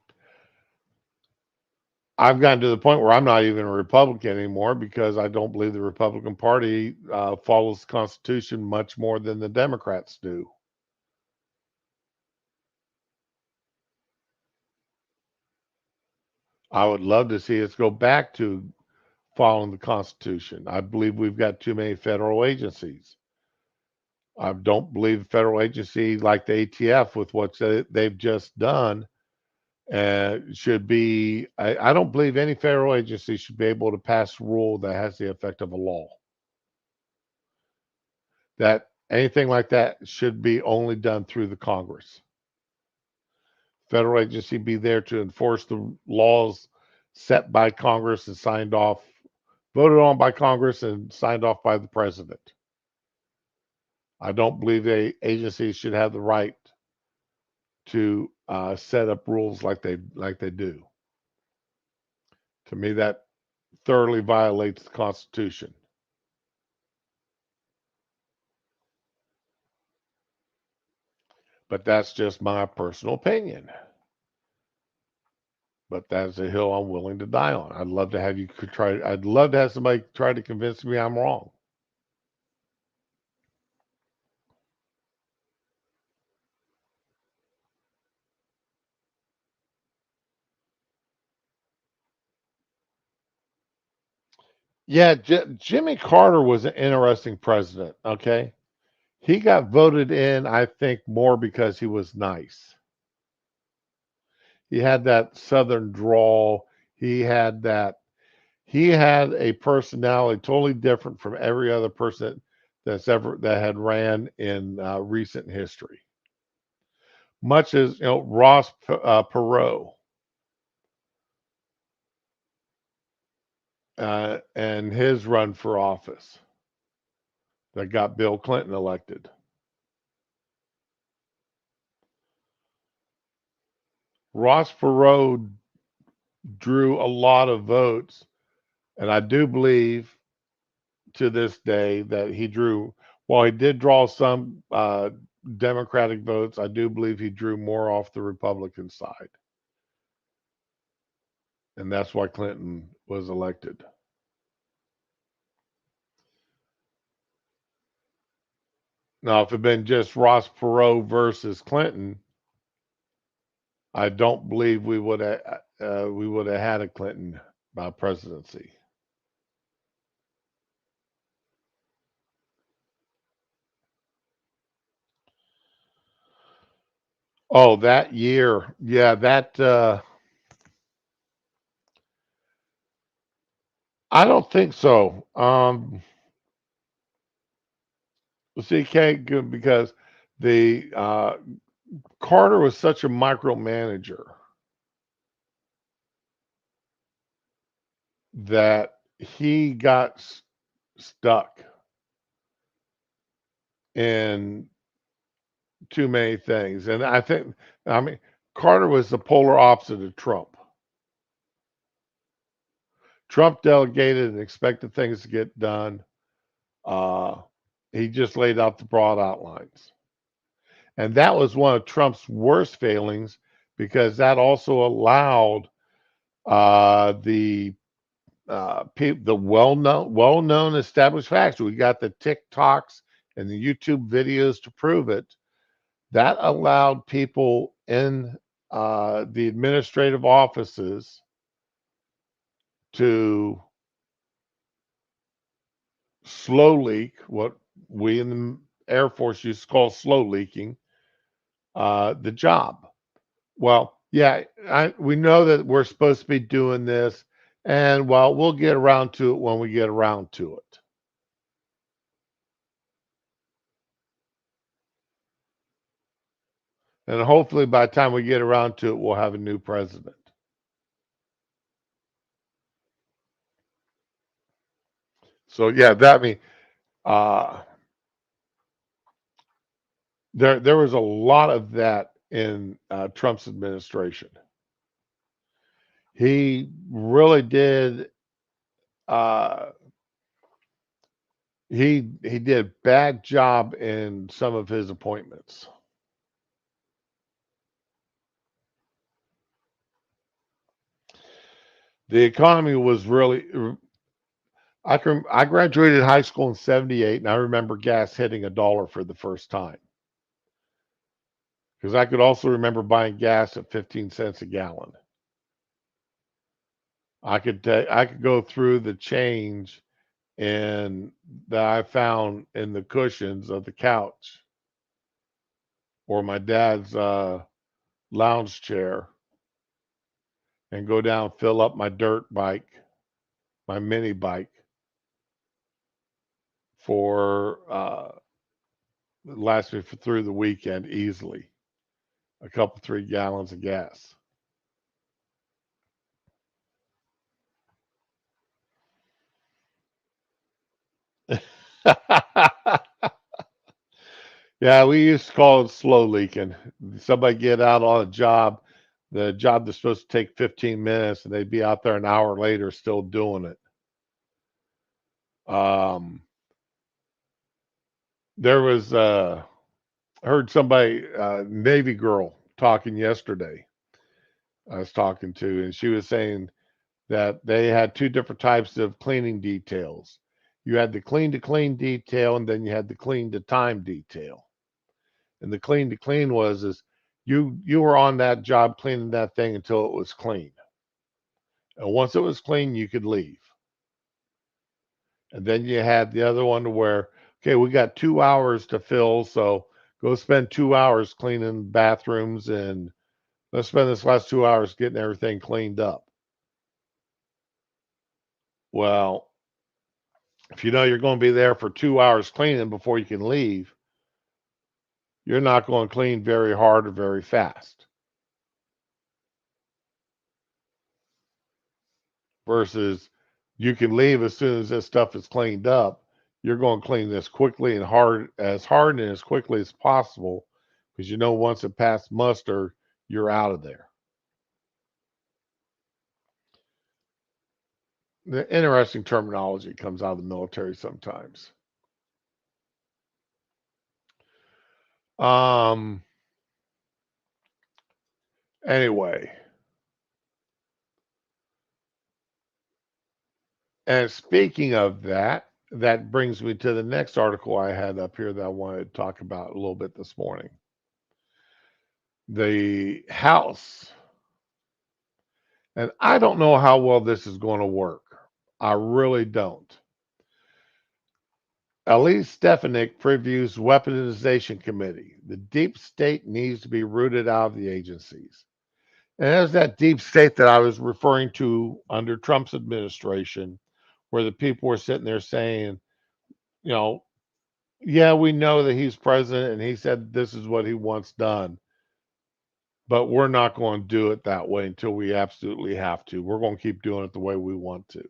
to the point where I'm not even a Republican anymore because I don't believe the Republican Party follows the Constitution much more than the Democrats do. I would love to see us go back to following the Constitution. I believe we've got too many federal agencies. I don't believe a federal agency like the ATF with what they've just done should be. I don't believe any federal agency should be able to pass a rule that has the effect of a law. That anything like that should be only done through the Congress. Federal agency be there to enforce the laws set by Congress and voted on by Congress and signed off by the president. I don't believe the agencies should have the right to set up rules like they do. To me, that thoroughly violates the Constitution. But that's just my personal opinion. But that's a hill I'm willing to die on. I'd love to have you try. I'd love to have somebody try to convince me I'm wrong. Yeah, Jimmy Carter was an interesting president. Okay, he got voted in, I think, more because he was nice. He had that Southern drawl. He had that. He had a personality totally different from every other person that had ran in recent history. Much as Ross Perot and his run for office that got Bill Clinton elected. Ross Perot drew a lot of votes, and I do believe to this day that while he did draw some Democratic votes, I do believe he drew more off the Republican side. And that's why Clinton was elected. Now, if it had been just Ross Perot versus Clinton, I don't believe we would have had a Clinton presidency. Oh, that year, yeah, I don't think so. See, good because the Carter was such a micromanager that he got stuck in too many things. And I mean, Carter was the polar opposite of Trump. Trump delegated and expected things to get done. He just laid out the broad outlines. And that was one of Trump's worst failings because that also allowed the well-known established facts. We got the TikToks and the YouTube videos to prove it. That allowed people in the administrative offices to slow leak, what we in the Air Force used to call slow leaking, the job. Well, yeah, we know that we're supposed to be doing this, and well, we'll get around to it when we get around to it. And hopefully by the time we get around to it, we'll have a new president. So yeah, there was a lot of that in Trump's administration. He really did. He did a bad job in some of his appointments. The economy was really. I graduated high school in '78, and I remember gas hitting $1 for the first time. Because I could also remember buying gas at 15 cents a gallon. I could go through the change and that I found in the cushions of the couch or my dad's lounge chair and go down, fill up my dirt bike, my mini bike for last me through the weekend easily. A couple 3 gallons of gas. Yeah, we used to call it slow leaking. Somebody get out on a job, the job that's supposed to take 15 minutes, and they'd be out there an hour later still doing it. There was heard somebody Navy girl talking yesterday. I was talking to, and she was saying that they had 2 different types of cleaning details. You had the clean to clean detail, and then you had the clean to time detail. And the clean to clean is you were on that job cleaning that thing until it was clean. And once it was clean, you could leave. And then you had the other one where, okay, we got 2 hours to fill, so go spend 2 hours cleaning bathrooms and let's spend this last 2 hours getting everything cleaned up. Well, if you know you're going to be there for 2 hours cleaning before you can leave, you're not going to clean very hard or very fast. Versus you can leave as soon as this stuff is cleaned up. You're going to clean this quickly and hard and as quickly as possible because you know once it passed muster, you're out of there. The interesting terminology comes out of the military sometimes. Anyway, and speaking of that, that brings me to the next article I had up here that I wanted to talk about a little bit this morning. The House, and I don't know how well this is going to work. I really don't. Elise Stefanik previews weaponization committee. The deep state needs to be rooted out of the agencies. And there's that deep state that I was referring to under Trump's administration, where the people were sitting there saying, you know, yeah, we know that he's president and he said this is what he wants done, but we're not going to do it that way until we absolutely have to. We're going to keep doing it the way we want to.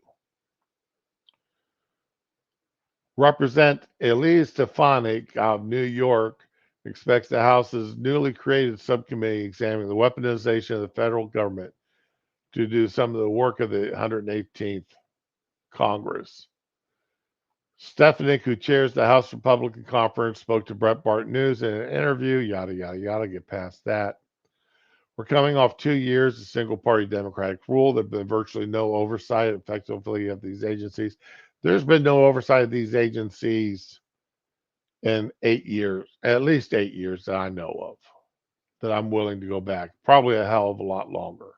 Represent Elise Stefanik out of New York expects the House's newly created subcommittee examining the weaponization of the federal government to do some of the work of the 118th Congress. Stefanik, who chairs the House Republican Conference, spoke to Breitbart News in an interview, yada, yada, yada, get past that. We're coming off 2 years of single-party Democratic rule. There have been virtually no oversight, effectively, of these agencies. There's been no oversight of these agencies in 8 years, at least 8 years that I know of, that I'm willing to go back. Probably a hell of a lot longer.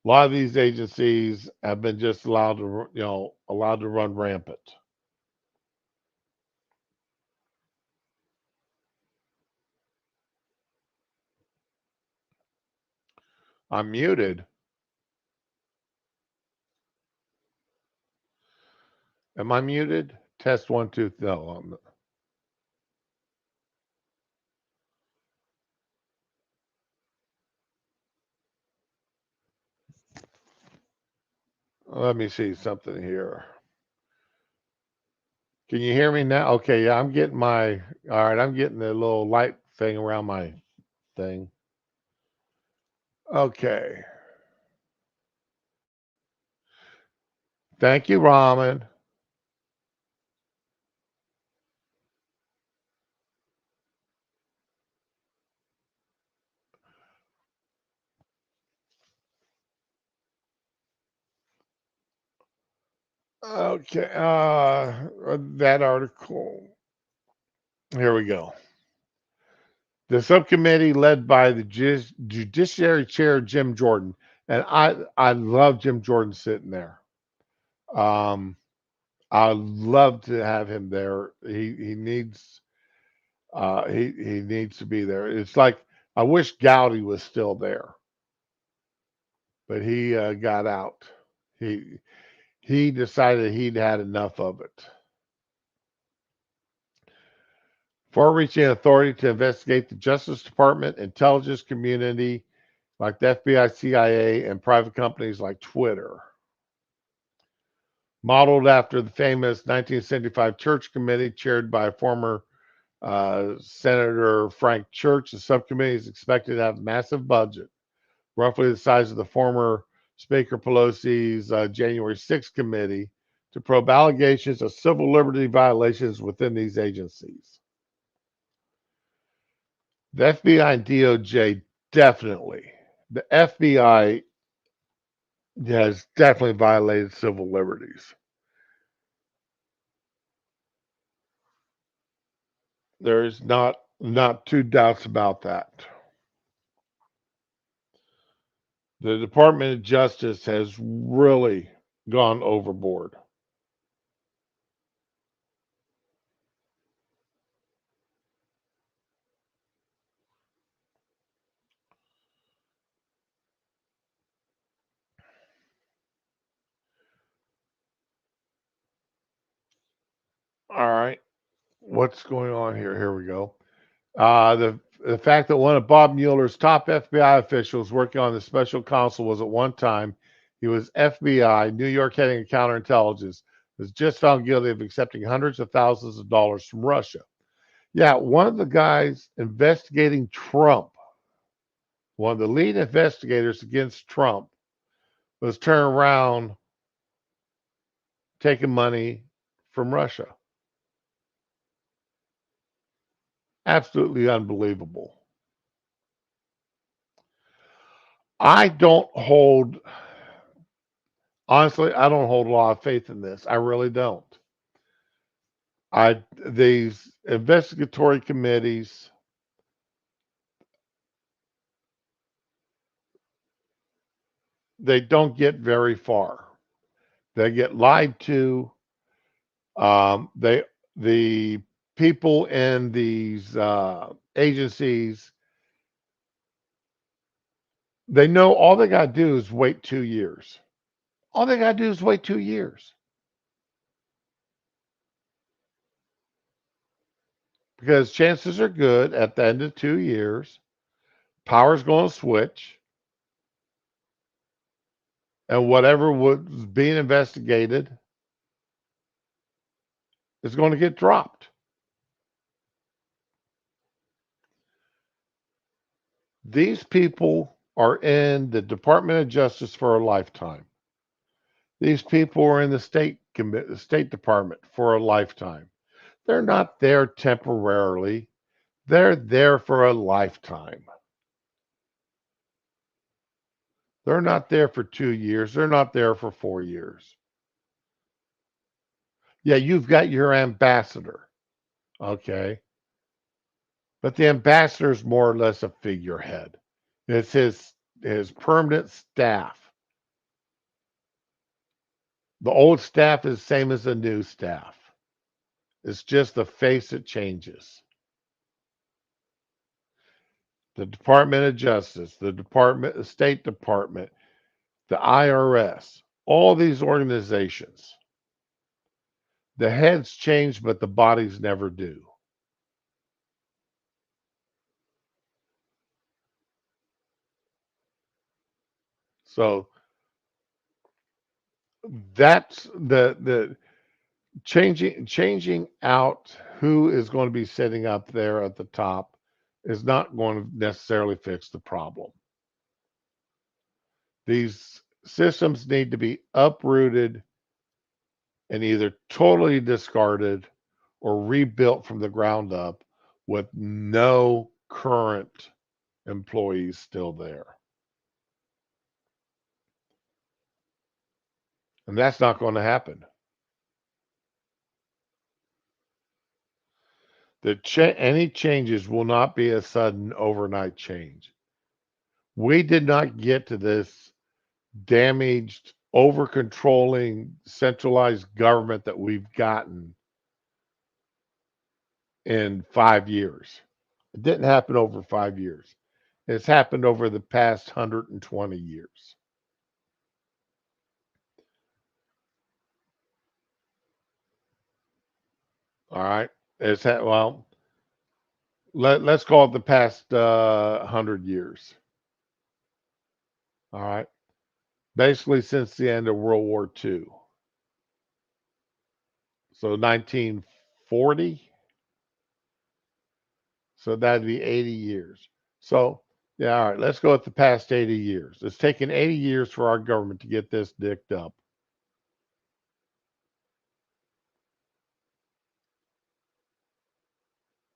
A lot of these agencies have been just allowed to run rampant. I'm muted. Am I muted? Test 1, 2. No, I'm not. Let me see something here. Can you hear me now? Okay, yeah, I'm getting the little light thing around my thing. Okay. Thank you, Ramen. Okay, that article. Here we go. The subcommittee led by the Judiciary Chair Jim Jordan, and I love Jim Jordan sitting there. Um, I'd love to have him there. He needs he needs to be there. It's like I wish Gowdy was still there, but he got out. He he decided he'd had enough of it. Far-reaching authority to investigate the Justice Department, intelligence community like the FBI, CIA, and private companies like Twitter. Modeled after the famous 1975 Church Committee chaired by former Senator Frank Church, the subcommittee is expected to have a massive budget, roughly the size of the former Speaker Pelosi's January 6th committee, to probe allegations of civil liberty violations within these agencies. The FBI and DOJ definitely. The FBI has definitely violated civil liberties. There's not two doubts about that. The Department of Justice has really gone overboard. All right, what's going on here? Here we go. The fact that one of Bob Mueller's top FBI officials working on the special counsel was at one time he was FBI, New York heading of counterintelligence, was just found guilty of accepting hundreds of thousands of dollars from Russia. Yeah, one of the guys investigating Trump, one of the lead investigators against Trump, was turned around taking money from Russia. Absolutely unbelievable. I don't hold, honestly, I don't hold a lot of faith in this. I really don't. These investigatory committees, they don't get very far. They get lied to. The people in these agencies, they know all they got to do is wait 2 years. All they got to do is wait 2 years. Because chances are good at the end of 2 years, power's going to switch, and whatever was being investigated is going to get dropped. These people are in the Department of Justice for a lifetime. These people are in the State Department for a lifetime. They're not there temporarily. They're there for a lifetime. They're not there for 2 years. They're not there for 4 years. Yeah, you've got your ambassador, okay? But the ambassador is more or less a figurehead. It's his permanent staff. The old staff is the same as the new staff. It's just the face that changes. The Department of Justice, the State Department, the IRS, all these organizations. The heads change, but the bodies never do. So that's the changing out who is going to be sitting up there at the top is not going to necessarily fix the problem. These systems need to be uprooted and either totally discarded or rebuilt from the ground up with no current employees still there. And that's not going to happen. Any changes will not be a sudden overnight change. We did not get to this damaged, over controlling, centralized government that we've gotten in 5 years. It didn't happen over 5 years. It's happened over the past 120 years. All right. Well, let's call it the past 100 years. All right. Basically, since the end of World War II. So 1940. So that'd be 80 years. So, yeah, all right, let's go with the past 80 years. It's taken 80 years for our government to get this dicked up.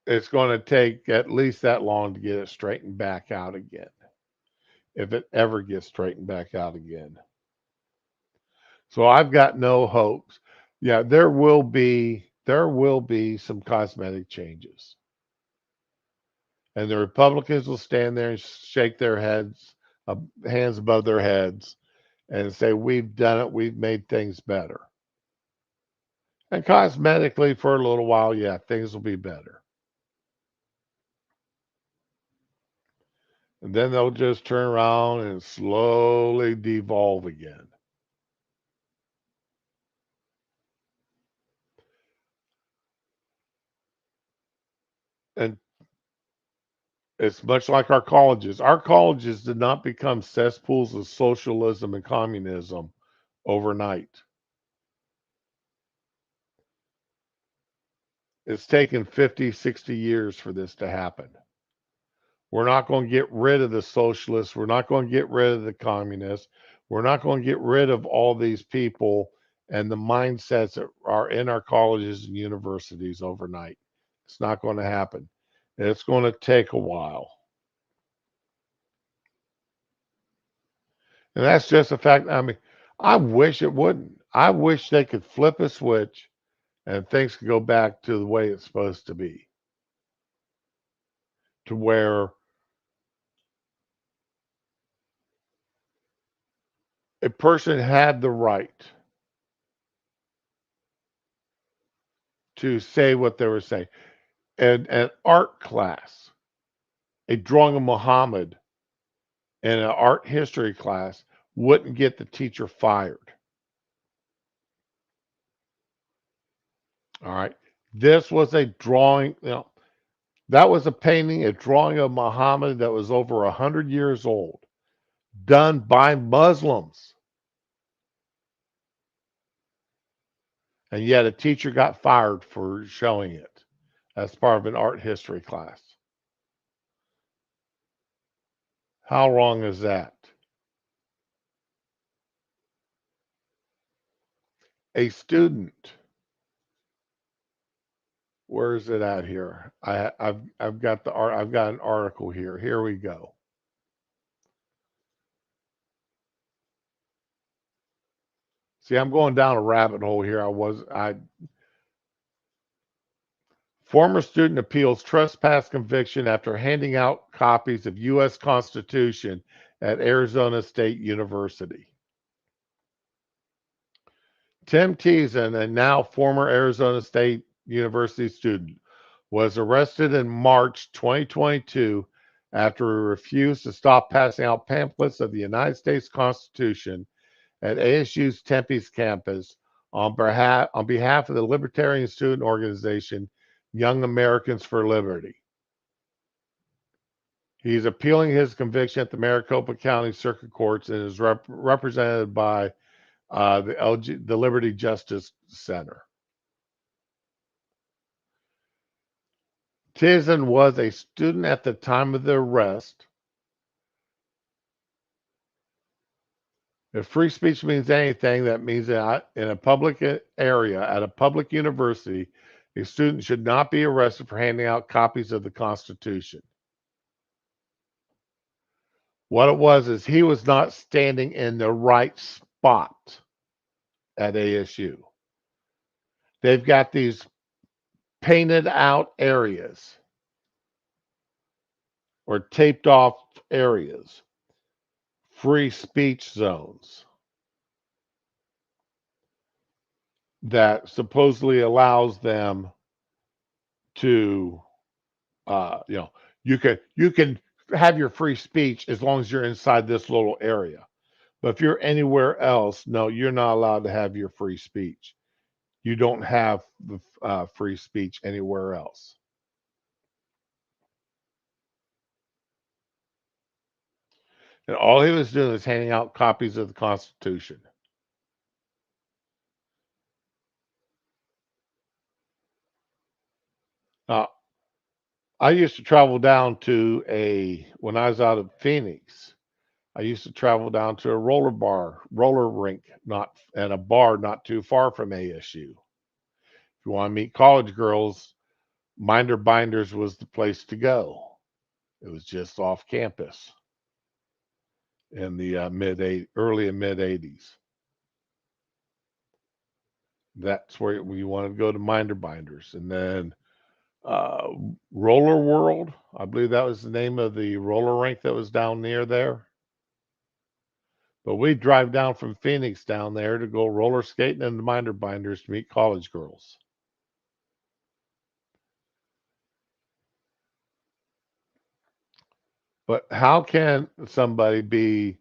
It's going to take at least that long to get it straightened back out again, if it ever gets straightened back out again. So I've got no hopes. Yeah, there will be some cosmetic changes. And the Republicans will stand there and shake their hands above their heads and say, we've done it, we've made things better. And cosmetically, for a little while, yeah, things will be better. And then they'll just turn around and slowly devolve again. And it's much like our colleges. Our colleges did not become cesspools of socialism and communism overnight. It's taken 50, 60 years for this to happen. We're not going to get rid of the socialists. We're not going to get rid of the communists. We're not going to get rid of all these people and the mindsets that are in our colleges and universities overnight. It's not going to happen. It's going to take a while. And that's just a fact. I mean, I wish it wouldn't. I wish they could flip a switch and things could go back to the way it's supposed to be. To where a person had the right to say what they were saying. And an art class, a drawing of Muhammad in an art history class wouldn't get the teacher fired. All right. This was a drawing, that was a painting, a drawing of Muhammad that was over 100 years old, done by Muslims. And yet a teacher got fired for showing it as part of an art history class. How wrong is that? A student, where is it at here? I've got an article here. Here we go. See, I'm going down a rabbit hole here. Former student appeals trespass conviction after handing out copies of U.S. Constitution at Arizona State University. Tim Teason, a now former Arizona State University student, was arrested in March 2022 after he refused to stop passing out pamphlets of the United States Constitution at ASU's Tempe's campus on behalf of the libertarian student organization Young Americans for Liberty. He's appealing his conviction at the Maricopa County Circuit Courts and is represented by the Liberty Justice Center. Tizen was a student at the time of the arrest. If free speech means anything, that means that in a public area at a public university, a student should not be arrested for handing out copies of the Constitution. What it was is he was not standing in the right spot at ASU. They've got these painted out areas or taped off areas, free speech zones that supposedly allows them to, you can have your free speech as long as you're inside this little area. But if you're anywhere else, no, you're not allowed to have your free speech. You don't have the free speech anywhere else. And all he was doing is handing out copies of the Constitution. Now, I used to travel down to when I was out of Phoenix, I used to travel down to a roller rink, and a bar not too far from ASU. If you want to meet college girls, Minder Binders was the place to go. It was just off campus in the early and mid 80s. That's where you wanted to go, to Minder Binders. And then Roller World, I believe that was the name of the roller rink that was down near there. But we'd drive down from Phoenix down there to go roller skating and the Minder Binders to meet college girls. But how can somebody be,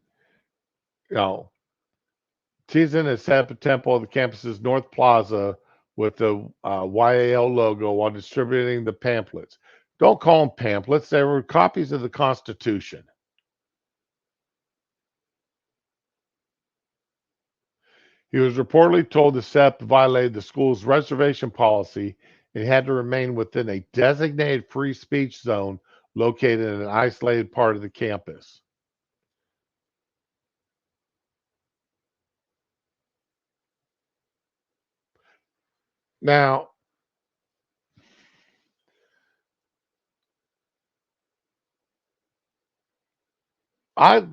teasing a set up a temple of the campus's North Plaza with the YAL logo while distributing the pamphlets? Don't call them pamphlets. They were copies of the Constitution. He was reportedly told the SEP violated the school's reservation policy and had to remain within a designated free speech zone located in an isolated part of the campus. Now, I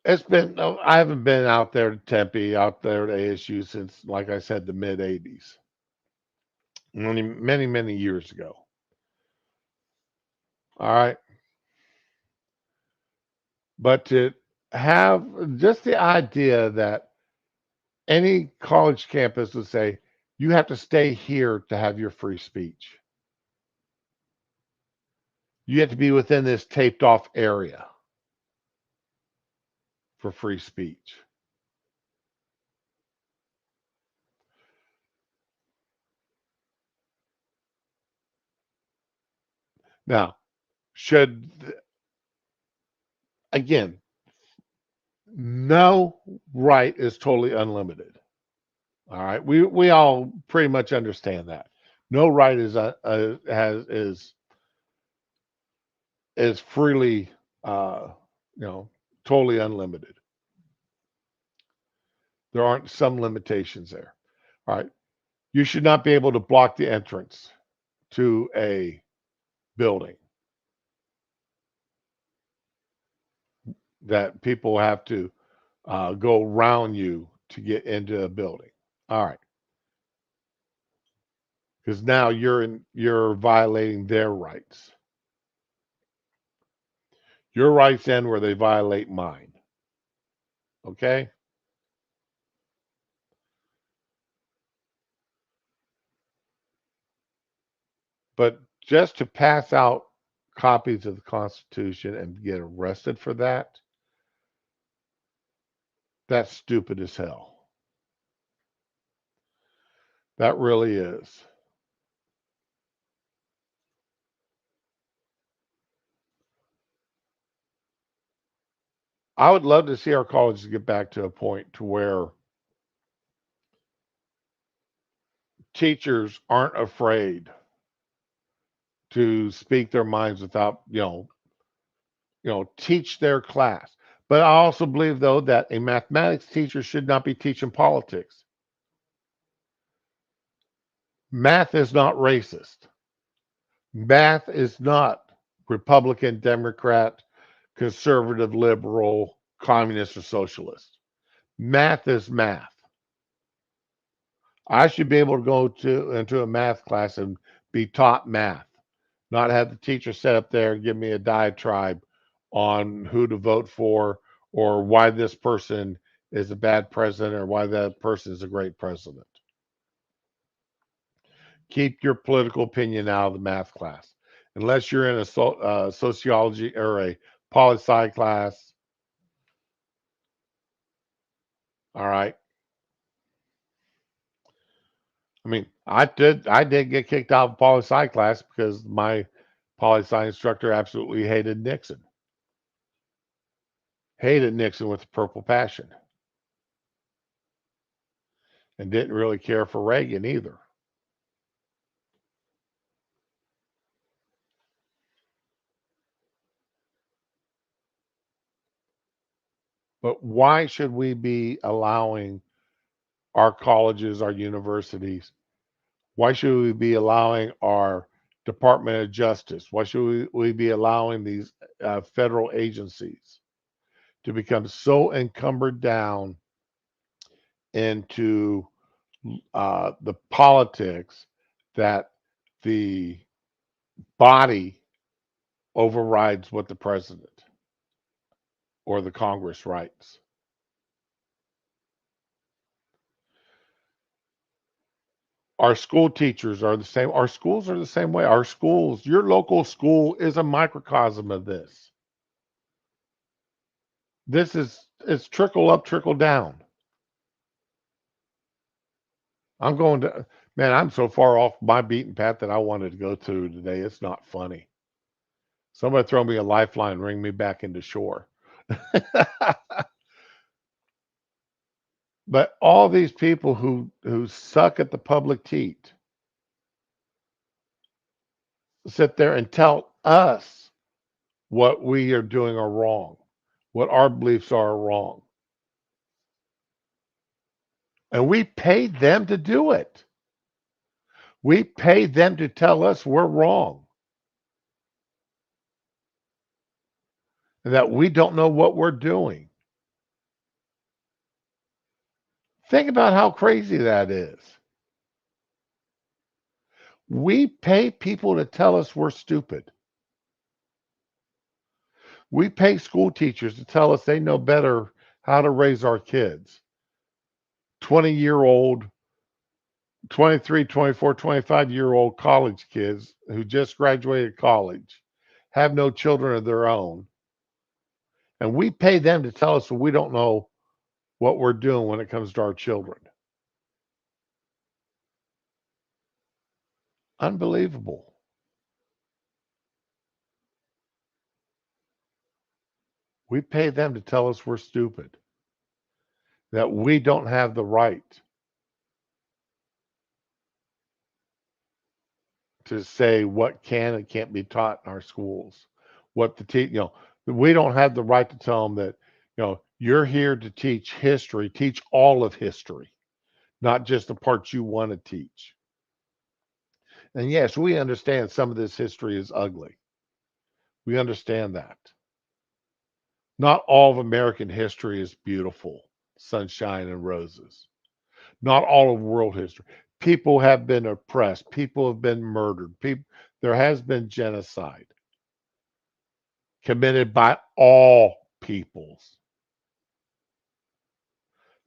haven't been out there to Tempe, out there to ASU since, like I said, the mid 80s. Many, many years ago. All right. But to have just the idea that any college campus would say, you have to stay here to have your free speech. You have to be within this taped off area for free speech. Now, again, no right is totally unlimited. All right, we all pretty much understand that. No right is freely, totally unlimited. There aren't some limitations there. All right, you should not be able to block the entrance to a building. That people have to go around you to get into a building. All right. Because now you're violating their rights. Your rights end where they violate mine. Okay? But just to pass out copies of the Constitution and get arrested for that, that's stupid as hell. That really is. I would love to see our colleges get back to a point to where teachers aren't afraid to speak their minds without, teach their class. But I also believe, though, that a mathematics teacher should not be teaching politics. Math is not racist. Math is not Republican, Democrat, conservative, liberal, communist, or socialist. Math is math. I should be able to go into a math class and be taught math, not have the teacher sit up there and give me a diatribe on who to vote for or why this person is a bad president or why that person is a great president. Keep your political opinion out of the math class. Unless you're in a sociology or a poli-sci class. All right. I mean, I did get kicked out of poli-sci class because my poli-sci instructor absolutely hated Nixon. Hated Nixon with a purple passion. And didn't really care for Reagan either. But why should we be allowing our colleges, our universities, why should we be allowing our Department of Justice, why should we be allowing these federal agencies to become so encumbered down into the politics that the body overrides what the president or the Congress writes? Our school teachers are the same. Our schools are the same way. Our schools, your local school is a microcosm of this. It's trickle up, trickle down. I'm so far off my beaten path that I wanted to go to today. It's not funny. Somebody throw me a lifeline, ring me back into shore. But all these people who suck at the public teat sit there and tell us what we are doing are wrong, what our beliefs are wrong. And we paid them to do it. We paid them to tell us we're wrong. And that we don't know what we're doing. Think about how crazy that is. We pay people to tell us we're stupid. We pay school teachers to tell us they know better how to raise our kids. 20-year-old, 23, 24, 25-year-old college kids who just graduated college, have no children of their own. And we pay them to tell us we don't know what we're doing when it comes to our children. Unbelievable. We pay them to tell us we're stupid, that we don't have the right to say what can and can't be taught in our schools. What we don't have the right to tell them that, you're here to teach history, teach all of history, not just the parts you want to teach. And yes, we understand some of this history is ugly. We understand that. Not all of American history is beautiful, sunshine and roses. Not all of world history. People have been oppressed. People have been murdered. There has been genocide committed by all peoples.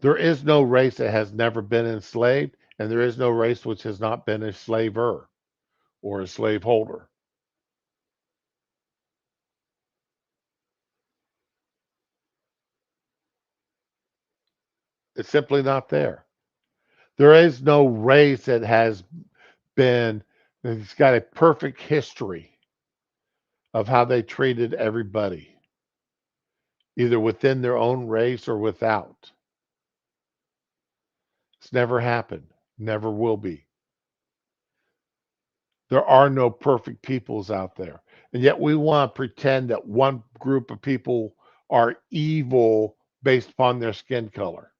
There is no race that has never been enslaved, and there is no race which has not been a slaver or a slaveholder. It's simply not there. There is no race that it's got a perfect history of how they treated everybody, either within their own race or without. It's never happened, never will be. There are no perfect peoples out there. And yet we want to pretend that one group of people are evil based upon their skin color.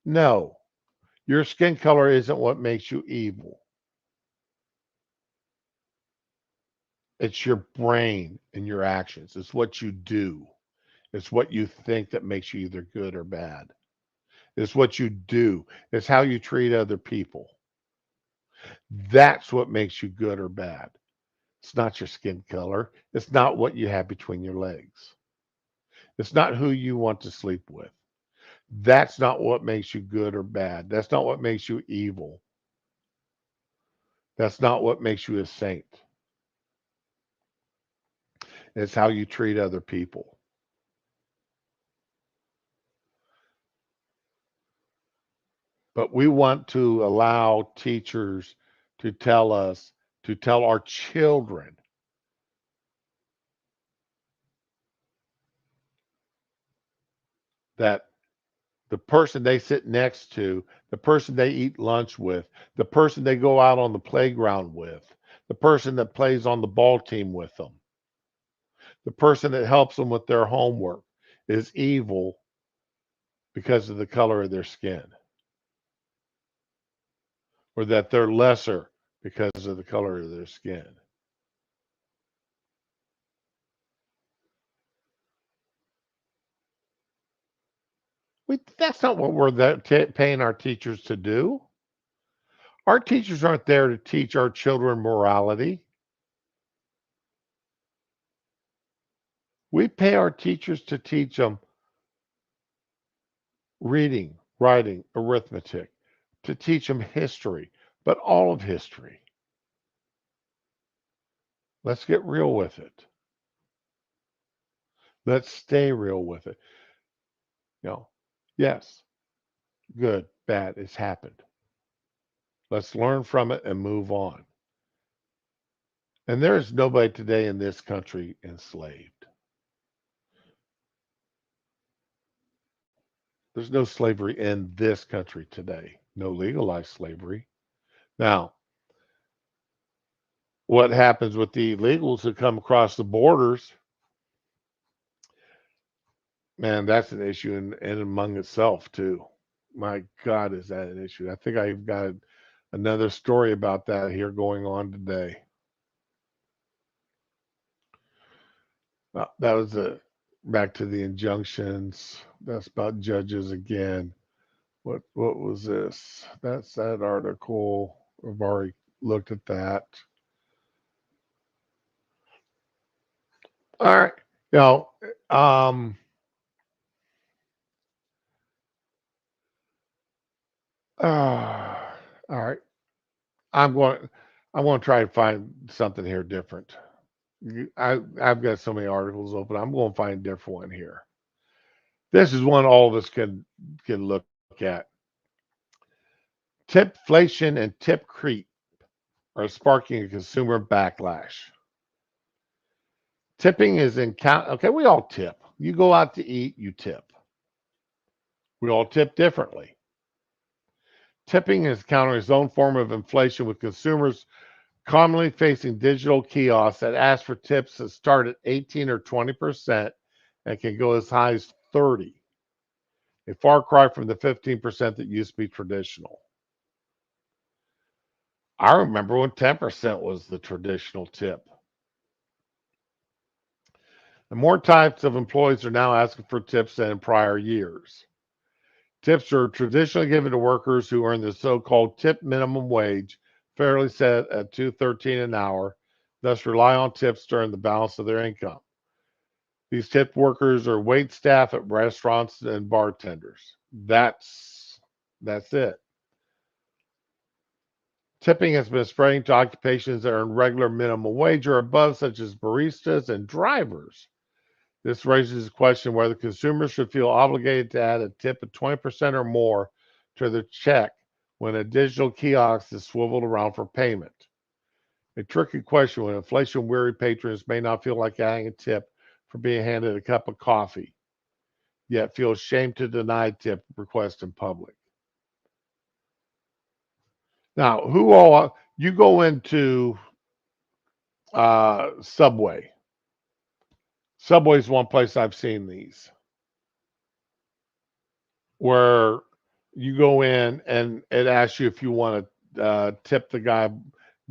No, your skin color isn't what makes you evil. It's your brain and your actions. It's what you do. It's what you think that makes you either good or bad. It's what you do. It's how you treat other people. That's what makes you good or bad. It's not your skin color. It's not what you have between your legs. It's not who you want to sleep with. That's not what makes you good or bad. That's not what makes you evil. That's not what makes you a saint. It's how you treat other people. But we want to allow teachers to tell us, to tell our children that the person they sit next to, the person they eat lunch with, the person they go out on the playground with, the person that plays on the ball team with them, the person that helps them with their homework is evil because of the color of their skin, or that they're lesser because of the color of their skin. That's not what we're paying our teachers to do. Our teachers aren't there to teach our children morality. We pay our teachers to teach them reading, writing, arithmetic, to teach them history, but all of history. Let's get real with it. Let's stay real with it. You know, yes, good, bad, it's happened. Let's learn from it and move on. And there is nobody today in this country enslaved. There's no slavery in this country today, no legalized slavery. Now, what happens with the illegals who come across the borders, man, that's an issue in among itself, too. My God, is that an issue? I think I've got another story about that here going on today. That was back to the injunctions. That's about judges again. What was this? That's that article. I've already looked at that. All right. You know, um, all right. I'm going. I want to try and find something here different. I've got so many articles open. I'm going to find a different one here. This is one all of us can look at. Tipflation and tip creep are sparking a consumer backlash. Tipping is in count. Okay, we all tip. You go out to eat, you tip. We all tip differently. Tipping is countering its own form of inflation, with consumers commonly facing digital kiosks that ask for tips that start at 18 or 20% and can go as high as 30. A far cry from the 15% that used to be traditional. I remember when 10% was the traditional tip. And more types of employees are now asking for tips than in prior years. Tips are traditionally given to workers who earn the so-called tip minimum wage, fairly set at $2.13 an hour, thus rely on tips during the balance of their income. These tip workers are wait staff at restaurants and bartenders. That's it. Tipping has been spreading to occupations that earn regular minimum wage or above, such as baristas and drivers. This raises the question whether consumers should feel obligated to add a tip of 20% or more to their check when a digital kiosk is swiveled around for payment. A tricky question when inflation-weary patrons may not feel like adding a tip for being handed a cup of coffee, yet feel ashamed to deny tip requests in public. Now, who all you go into Subway, Subway's one place I've seen these where you go in and it asks you if you want to tip the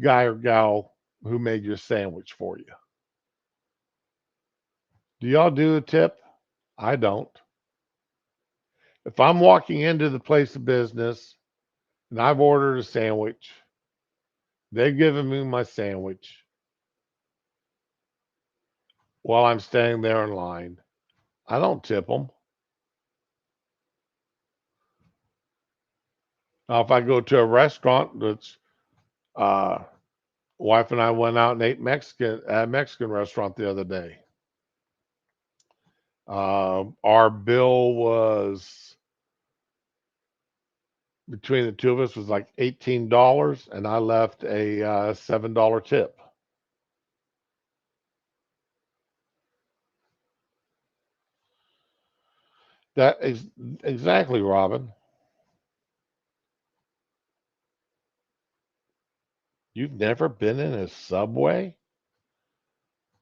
guy or gal who made your sandwich for you. Do y'all do a tip? I don't. If I'm walking into the place of business and I've ordered a sandwich, they've given me my sandwich while I'm standing there in line, I don't tip them. Now, if I go to a restaurant that's uh, wife and I went out and ate Mexican at a Mexican restaurant the other day. Our bill was between the two of us was like $18, and I left a $7 tip. That is exactly, Robin. You've never been in a Subway?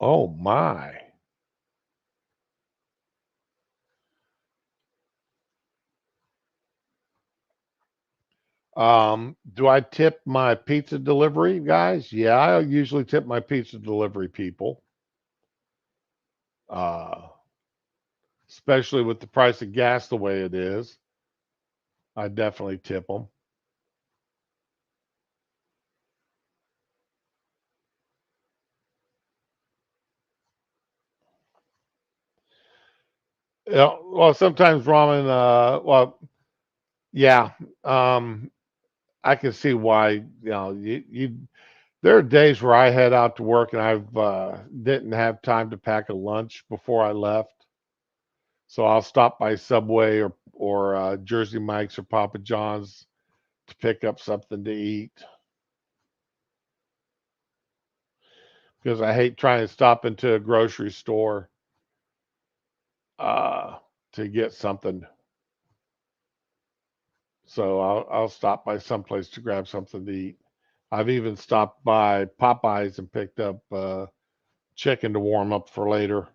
Oh my. Do I tip my pizza delivery guys? Yeah, I usually tip my pizza delivery people. Uh, Especially with the price of gas the way it is. I definitely tip them. Yeah, well, sometimes ramen. Yeah. Um, I can see why. You. There are days where I head out to work and I've didn't have time to pack a lunch before I left, so I'll stop by Subway or Jersey Mike's or Papa John's to pick up something to eat because I hate trying to stop into a grocery store uh, to get something. So I'll stop by someplace to grab something to eat. I've even stopped by Popeyes and picked up chicken to warm up for later.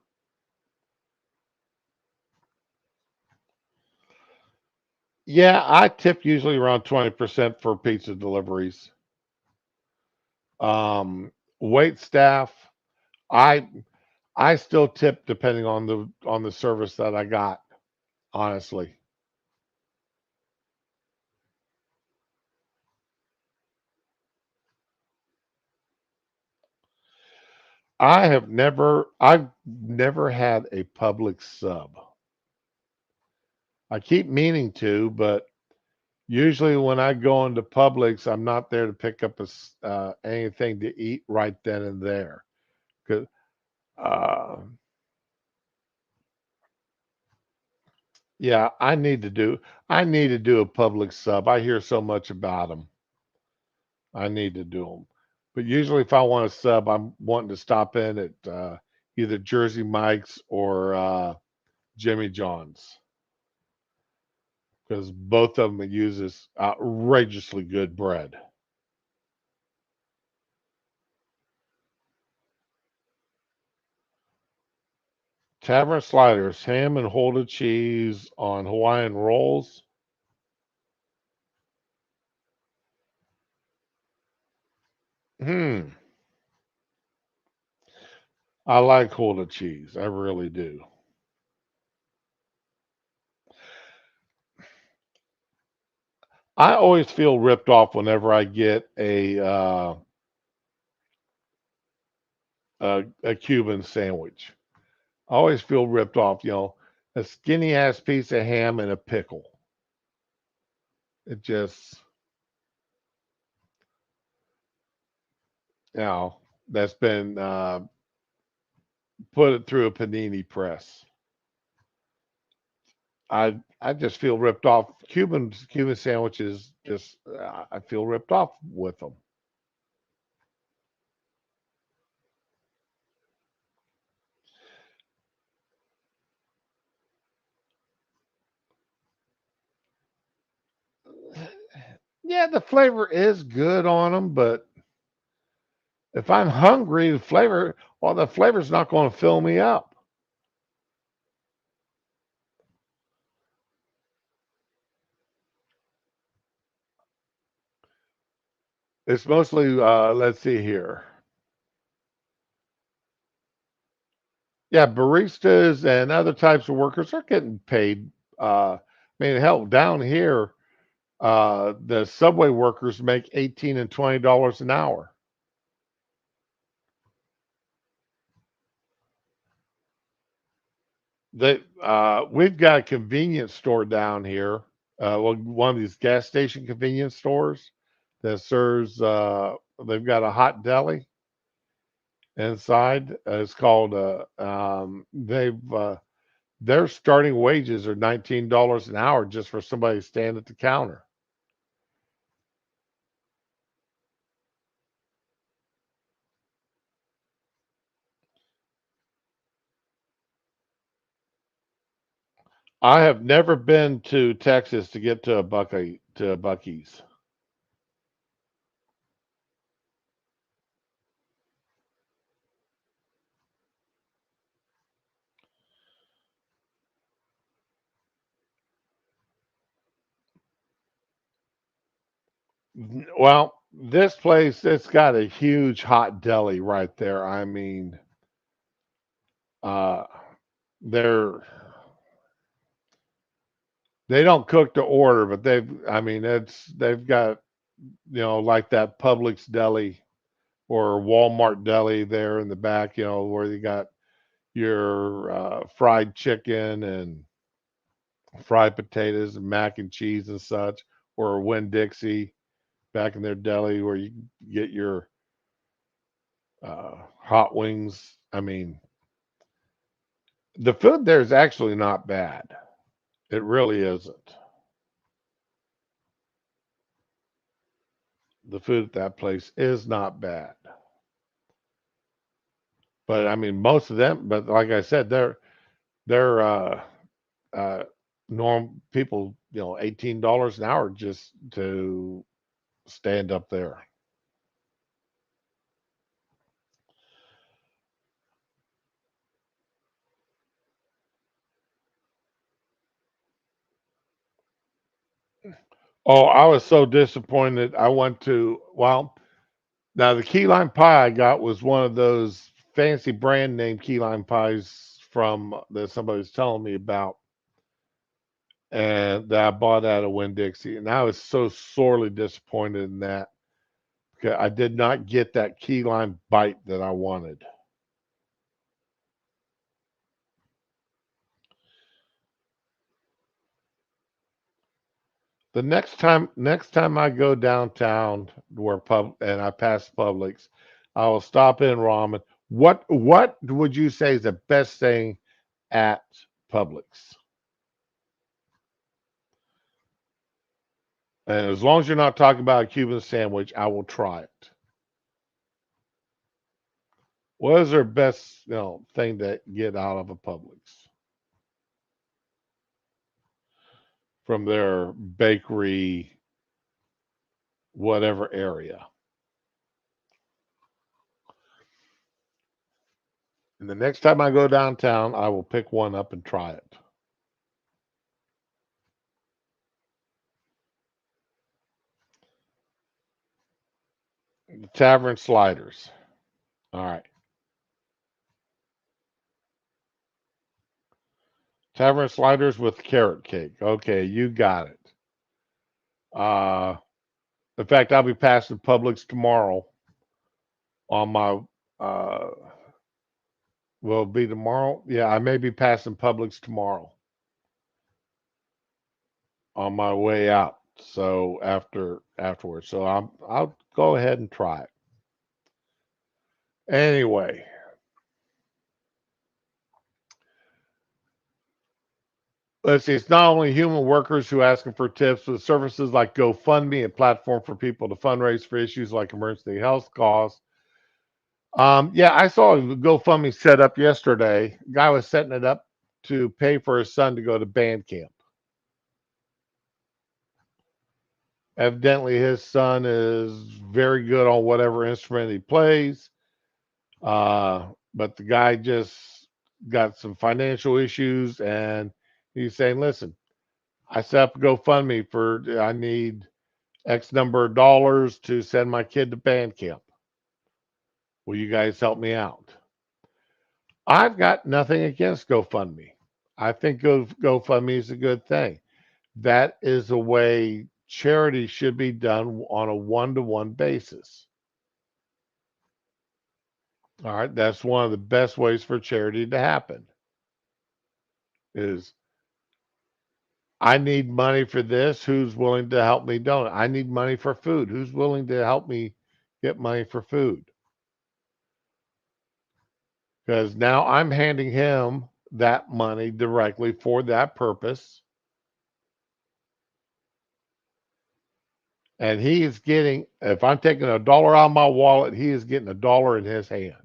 Yeah, I tip usually around 20% for pizza deliveries. Um, Wait staff, I I still tip depending on the service that I got, honestly. I've never had a public sub. I keep meaning to, but usually when I go into Publix, I'm not there to pick up anything to eat right then and there. 'Cause, uh, yeah, I need to do a Publix sub. I hear so much about them. I need to do them. But usually, if I want a sub, I'm wanting to stop in at either Jersey Mike's or Jimmy John's because both of them uses outrageously good bread. Tavern Sliders, ham and Holda cheese on Hawaiian rolls. Hmm. I like Holda cheese. I really do. I always feel ripped off whenever I get a Cuban sandwich. I always feel ripped off. A skinny ass piece of ham and a pickle. It just, you know, that's been put it through a panini press. I just feel ripped off. Cuban sandwiches just I feel ripped off with them. Yeah, the flavor is good on them, but if I'm hungry, the flavor's not going to fill me up. It's mostly, let's see here. Yeah, baristas and other types of workers are getting paid. I mean, hell, down here, the subway workers make $18 and $20 an hour. We've got a convenience store down here. Well, one of these gas station convenience stores that serves. They've got a hot deli inside. It's called. Their starting wages are $19 an hour just for somebody to stand at the counter. I have never been to Texas to get to a Bucky's. Well, this place, it's got a huge hot deli right there. I mean, uh, they're they don't cook to order, but I mean, they've got, like that Publix deli or Walmart deli there in the back, where you got your fried chicken and fried potatoes and mac and cheese and such, or Winn-Dixie back in their deli where you get your hot wings. I mean, the food there is actually not bad. It really isn't. The food at that place is not bad. But I mean, most of them. But like I said, they're uh, norm people. $18 an hour just to stand up there. Oh, I was so disappointed. I went to now the key lime pie I got was one of those fancy brand name key lime pies from that somebody was telling me about, and that I bought out of Winn-Dixie, and I was so sorely disappointed in that because I did not get that key lime bite that I wanted. The next time I go downtown where pub and I pass Publix, I will stop in ramen. What would you say is the best thing at Publix? And as long as you're not talking about a Cuban sandwich, I will try it. What is their best, thing to get out of a Publix from their bakery, whatever area? And the next time I go downtown, I will pick one up and try it. The Tavern Sliders. All right. Tavern Sliders with carrot cake. Okay, you got it. Uh, in fact, I'll be passing Publix tomorrow on my uh will it be tomorrow? Yeah, I may be passing Publix tomorrow on my way out. So afterwards. So I'll go ahead and try it. Anyway, let's see. It's not only human workers who are asking for tips, but services like GoFundMe, a platform for people to fundraise for issues like emergency health costs. Yeah, I saw a GoFundMe set up yesterday. Guy was setting it up to pay for his son to go to band camp. Evidently, his son is very good on whatever instrument he plays. But the guy just got some financial issues, and he's saying, "Listen, I set up a GoFundMe for I need X number of dollars to send my kid to band camp. Will you guys help me out? I've got nothing against GoFundMe. I think GoFundMe is a good thing. That is the way charity should be done on a one-to-one basis. All right, that's one of the best ways for charity to happen. Is I need money for this. Who's willing to help me donate? I need money for food. Who's willing to help me get money for food? Because now I'm handing him that money directly for that purpose. And he is getting, if I'm taking $1 out of my wallet, he is getting $1 in his hand.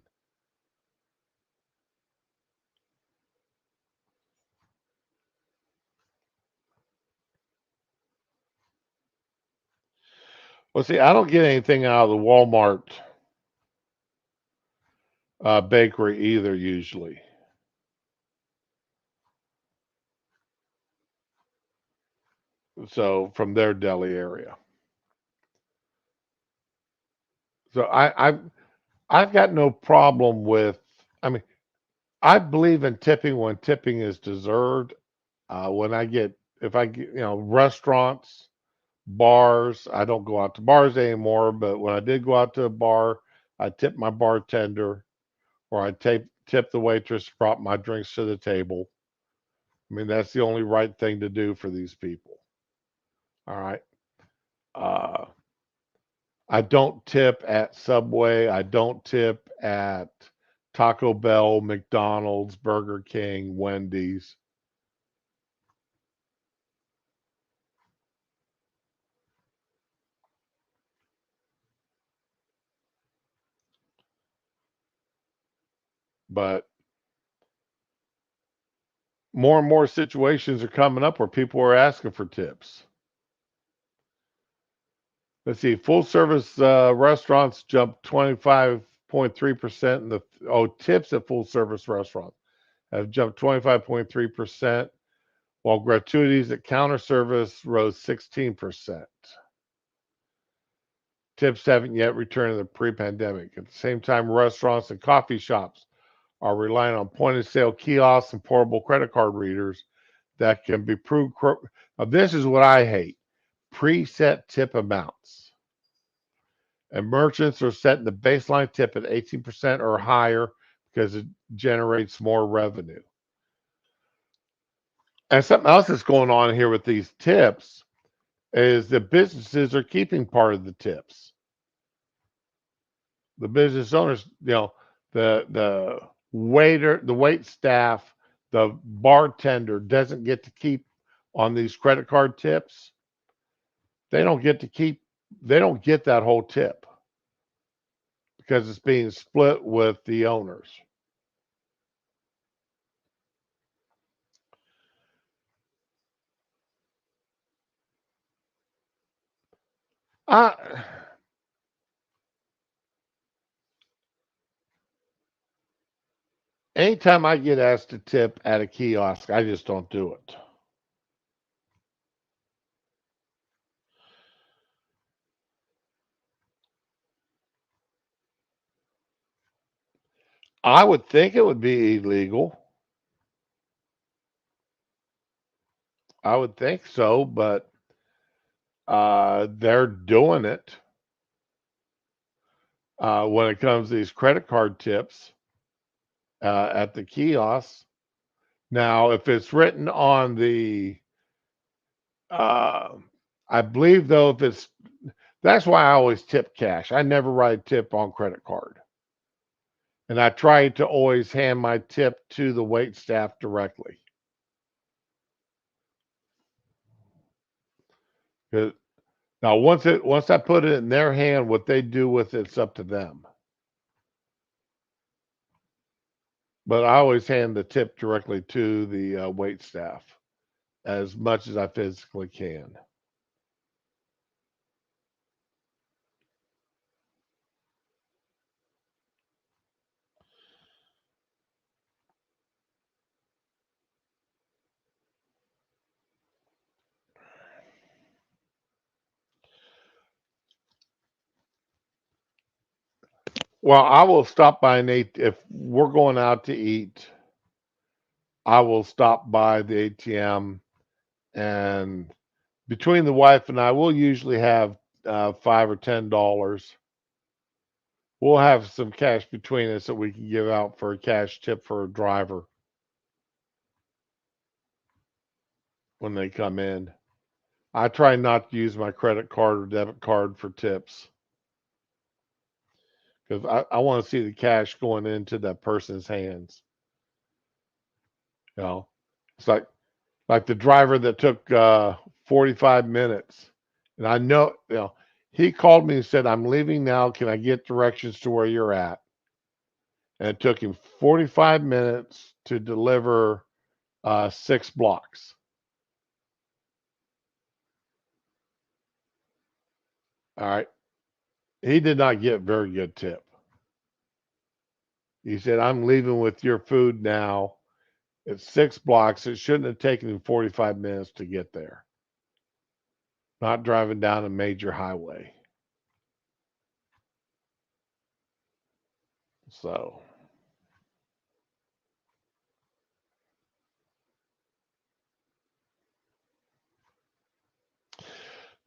Well, see, I don't get anything out of the Walmart bakery either, usually. So from their deli area. So I've got no problem with. I mean, I believe in tipping when tipping is deserved. When I get, if I get, restaurants, bars, I don't go out to bars anymore, but when I did go out to a bar, I tip my bartender or I tip the waitress who brought my drinks to the table. I mean, that's the only right thing to do for these people. All right. Uh, I don't tip at Subway. I don't tip at Taco Bell, McDonald's, Burger King, Wendy's. But more and more situations are coming up where people are asking for tips. Let's see, full service restaurants jumped 25.3%. Tips at full service restaurants have jumped 25.3%, while gratuities at counter service rose 16%. Tips haven't yet returned to the pre-pandemic. At the same time, restaurants and coffee shops are relying on point of sale kiosks and portable credit card readers that can be proved. Now, this is what I hate: preset tip amounts. And merchants are setting the baseline tip at 18% or higher because it generates more revenue. And something else that's going on here with these tips is the businesses are keeping part of the tips. The business owners, the waiter, the wait staff, the bartender doesn't get to keep on these credit card tips. They don't get to keep, they don't get that whole tip because it's being split with the owners. Uh, Anytime I get asked to tip at a kiosk, I just don't do it. I would think it would be illegal. I would think so, but they're doing it when it comes to these credit card tips at the kiosks. Now, if it's written on the, uh, I believe though, if it's, that's why I always tip cash. I never write tip on credit card. And I try to always hand my tip to the wait staff directly. 'Cause now, once I put it in their hand, what they do with it's up to them. But I always hand the tip directly to the wait staff as much as I physically can. Well, I will stop by and eat if we're going out to eat. I will stop by the ATM, and between the wife and I, we'll usually have $5 or $10. We'll have some cash between us that we can give out for a cash tip for a driver when they come in. I try not to use my credit card or debit card for tips because I want to see the cash going into that person's hands. You know, it's like the driver that took 45 minutes, and I know, he called me and said, "I'm leaving now. Can I get directions to where you're at?" And it took him 45 minutes to deliver 6 blocks. All right. He did not get very good tip. He said, "I'm leaving with your food now. It's 6 blocks. It shouldn't have taken him 45 minutes to get there. Not driving down a major highway." So,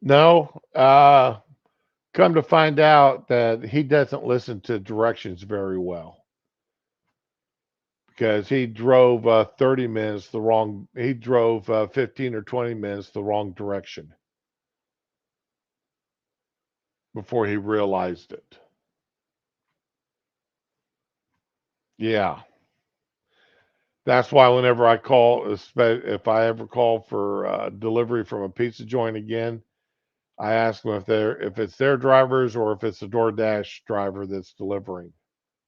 no, come to find out that he doesn't listen to directions very well because he drove 30 minutes the wrong, he drove 15 or 20 minutes the wrong direction before he realized it. Yeah. That's why whenever I call, if I ever call for delivery from a pizza joint again, I ask them if it's their drivers or if it's a DoorDash driver that's delivering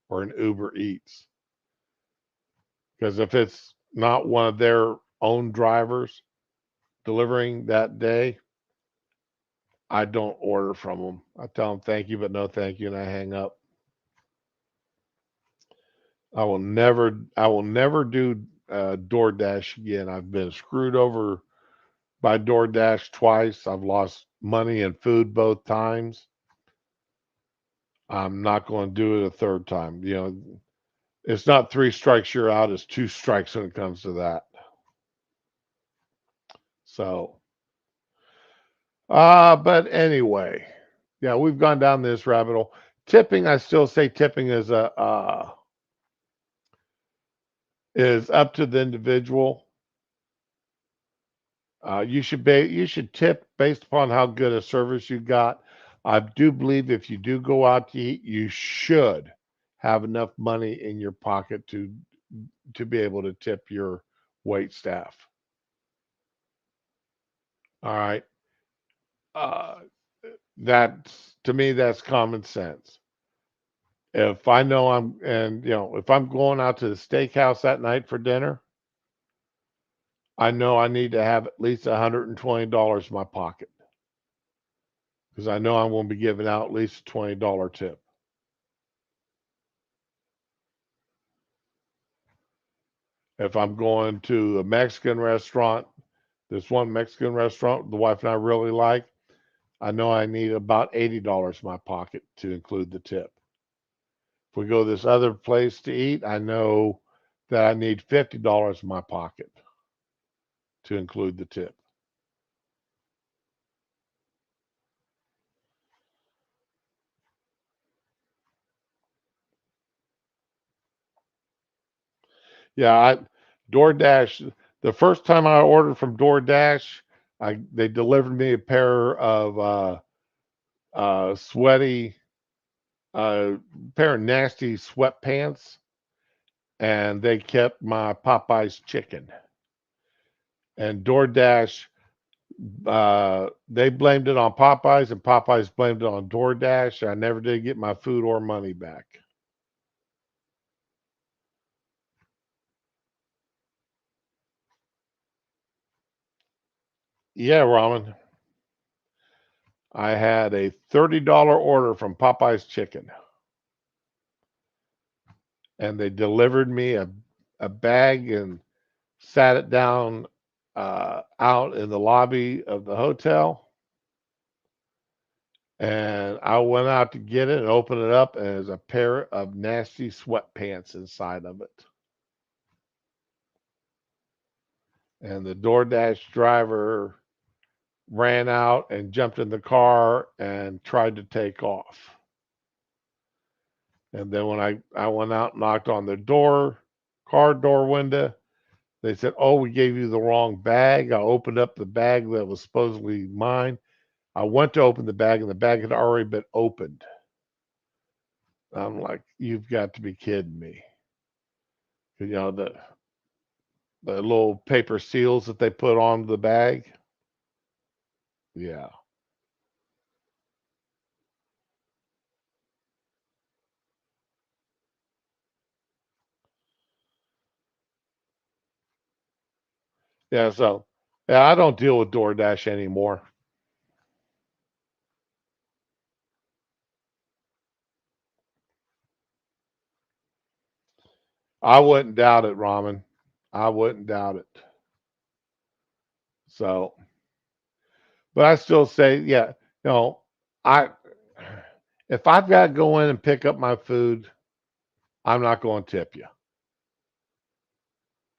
or an Uber Eats. Because if it's not one of their own drivers delivering that day, I don't order from them. I tell them thank you, but no thank you, and I hang up. I will never do DoorDash again. I've been screwed over by DoorDash twice. I've lost money and food both times. I'm not going to do it a third time. It's not 3 strikes you're out. It's 2 strikes when it comes to that. So, but anyway, yeah, we've gone down this rabbit hole. Tipping, I still say tipping is up to the individual. You should tip based upon how good a service you got. I do believe if you do go out to eat, you should have enough money in your pocket to be able to tip your wait staff. All right. Uh, that's to me that's common sense. If I know if I'm going out to the steakhouse that night for dinner, I know I need to have at least $120 in my pocket because I know I'm going to be giving out at least a $20 tip. If I'm going to a Mexican restaurant, there's one Mexican restaurant the wife and I really like. I know I need about $80 in my pocket to include the tip. If we go to this other place to eat, I know that I need $50 in my pocket to include the tip. Yeah, DoorDash. The first time I ordered from DoorDash, they delivered me a pair of sweaty, pair of nasty sweatpants, and they kept my Popeyes chicken. And DoorDash, they blamed it on Popeyes, and Popeyes blamed it on DoorDash. I never did get my food or money back. Yeah, Ramen. I had a $30 order from Popeye's Chicken, and they delivered me a bag and sat it down out in the lobby of the hotel. And I went out to get it and open it up, and there's a pair of nasty sweatpants inside of it. And the DoorDash driver ran out and jumped in the car and tried to take off. And then when I went out and knocked on their car door window, they said, "Oh, we gave you the wrong bag." I opened up the bag that was supposedly mine. I went to open the bag, and the bag had already been opened. I'm like, "You've got to be kidding me." You know, the little paper seals that they put on the bag. Yeah. Yeah, so yeah, I don't deal with DoorDash anymore. I wouldn't doubt it, Ramen. I wouldn't doubt it. So, but I still say, yeah, I if I've got to go in and pick up my food, I'm not going to tip you.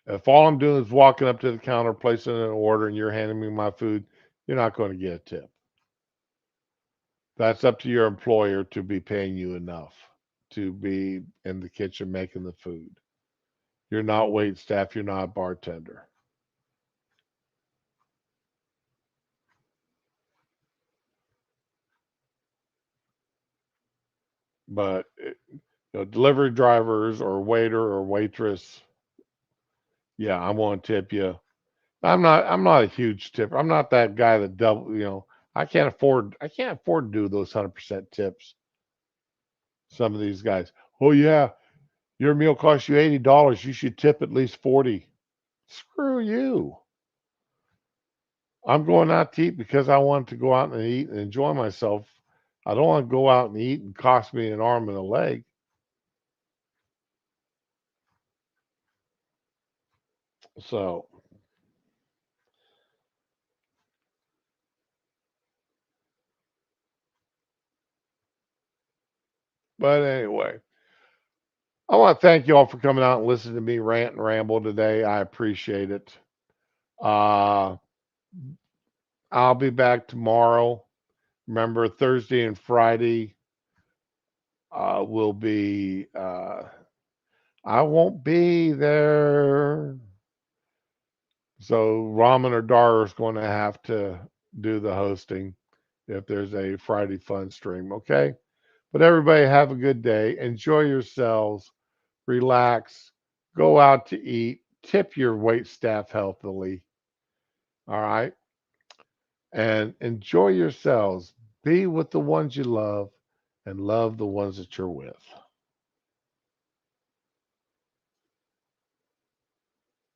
If all I'm doing is walking up to the counter, placing an order, and you're handing me my food, you're not going to get a tip. That's up to your employer to be paying you enough to be in the kitchen making the food. You're not wait staff, you're not a bartender. But delivery drivers or waiter or waitress, yeah, I want to tip you. I'm not a huge tipper. I'm not that guy that double. I can't afford to do those 100% tips. Some of these guys, oh yeah, your meal costs you $80. You should tip at least 40. Screw you. I'm going out to eat because I want to go out and eat and enjoy myself. I don't want to go out and eat and cost me an arm and a leg. So, but anyway, I want to thank you all for coming out and listening to me rant and ramble today. I appreciate it. Uh, I'll be back tomorrow. Remember, Thursday and Friday will be. I won't be there, so Ramen or Dar is going to have to do the hosting if there's a Friday fun stream. Okay, but everybody have a good day. Enjoy yourselves. Relax. Go out to eat. Tip your wait staff healthily. All right, and enjoy yourselves. Be with the ones you love and love the ones that you're with.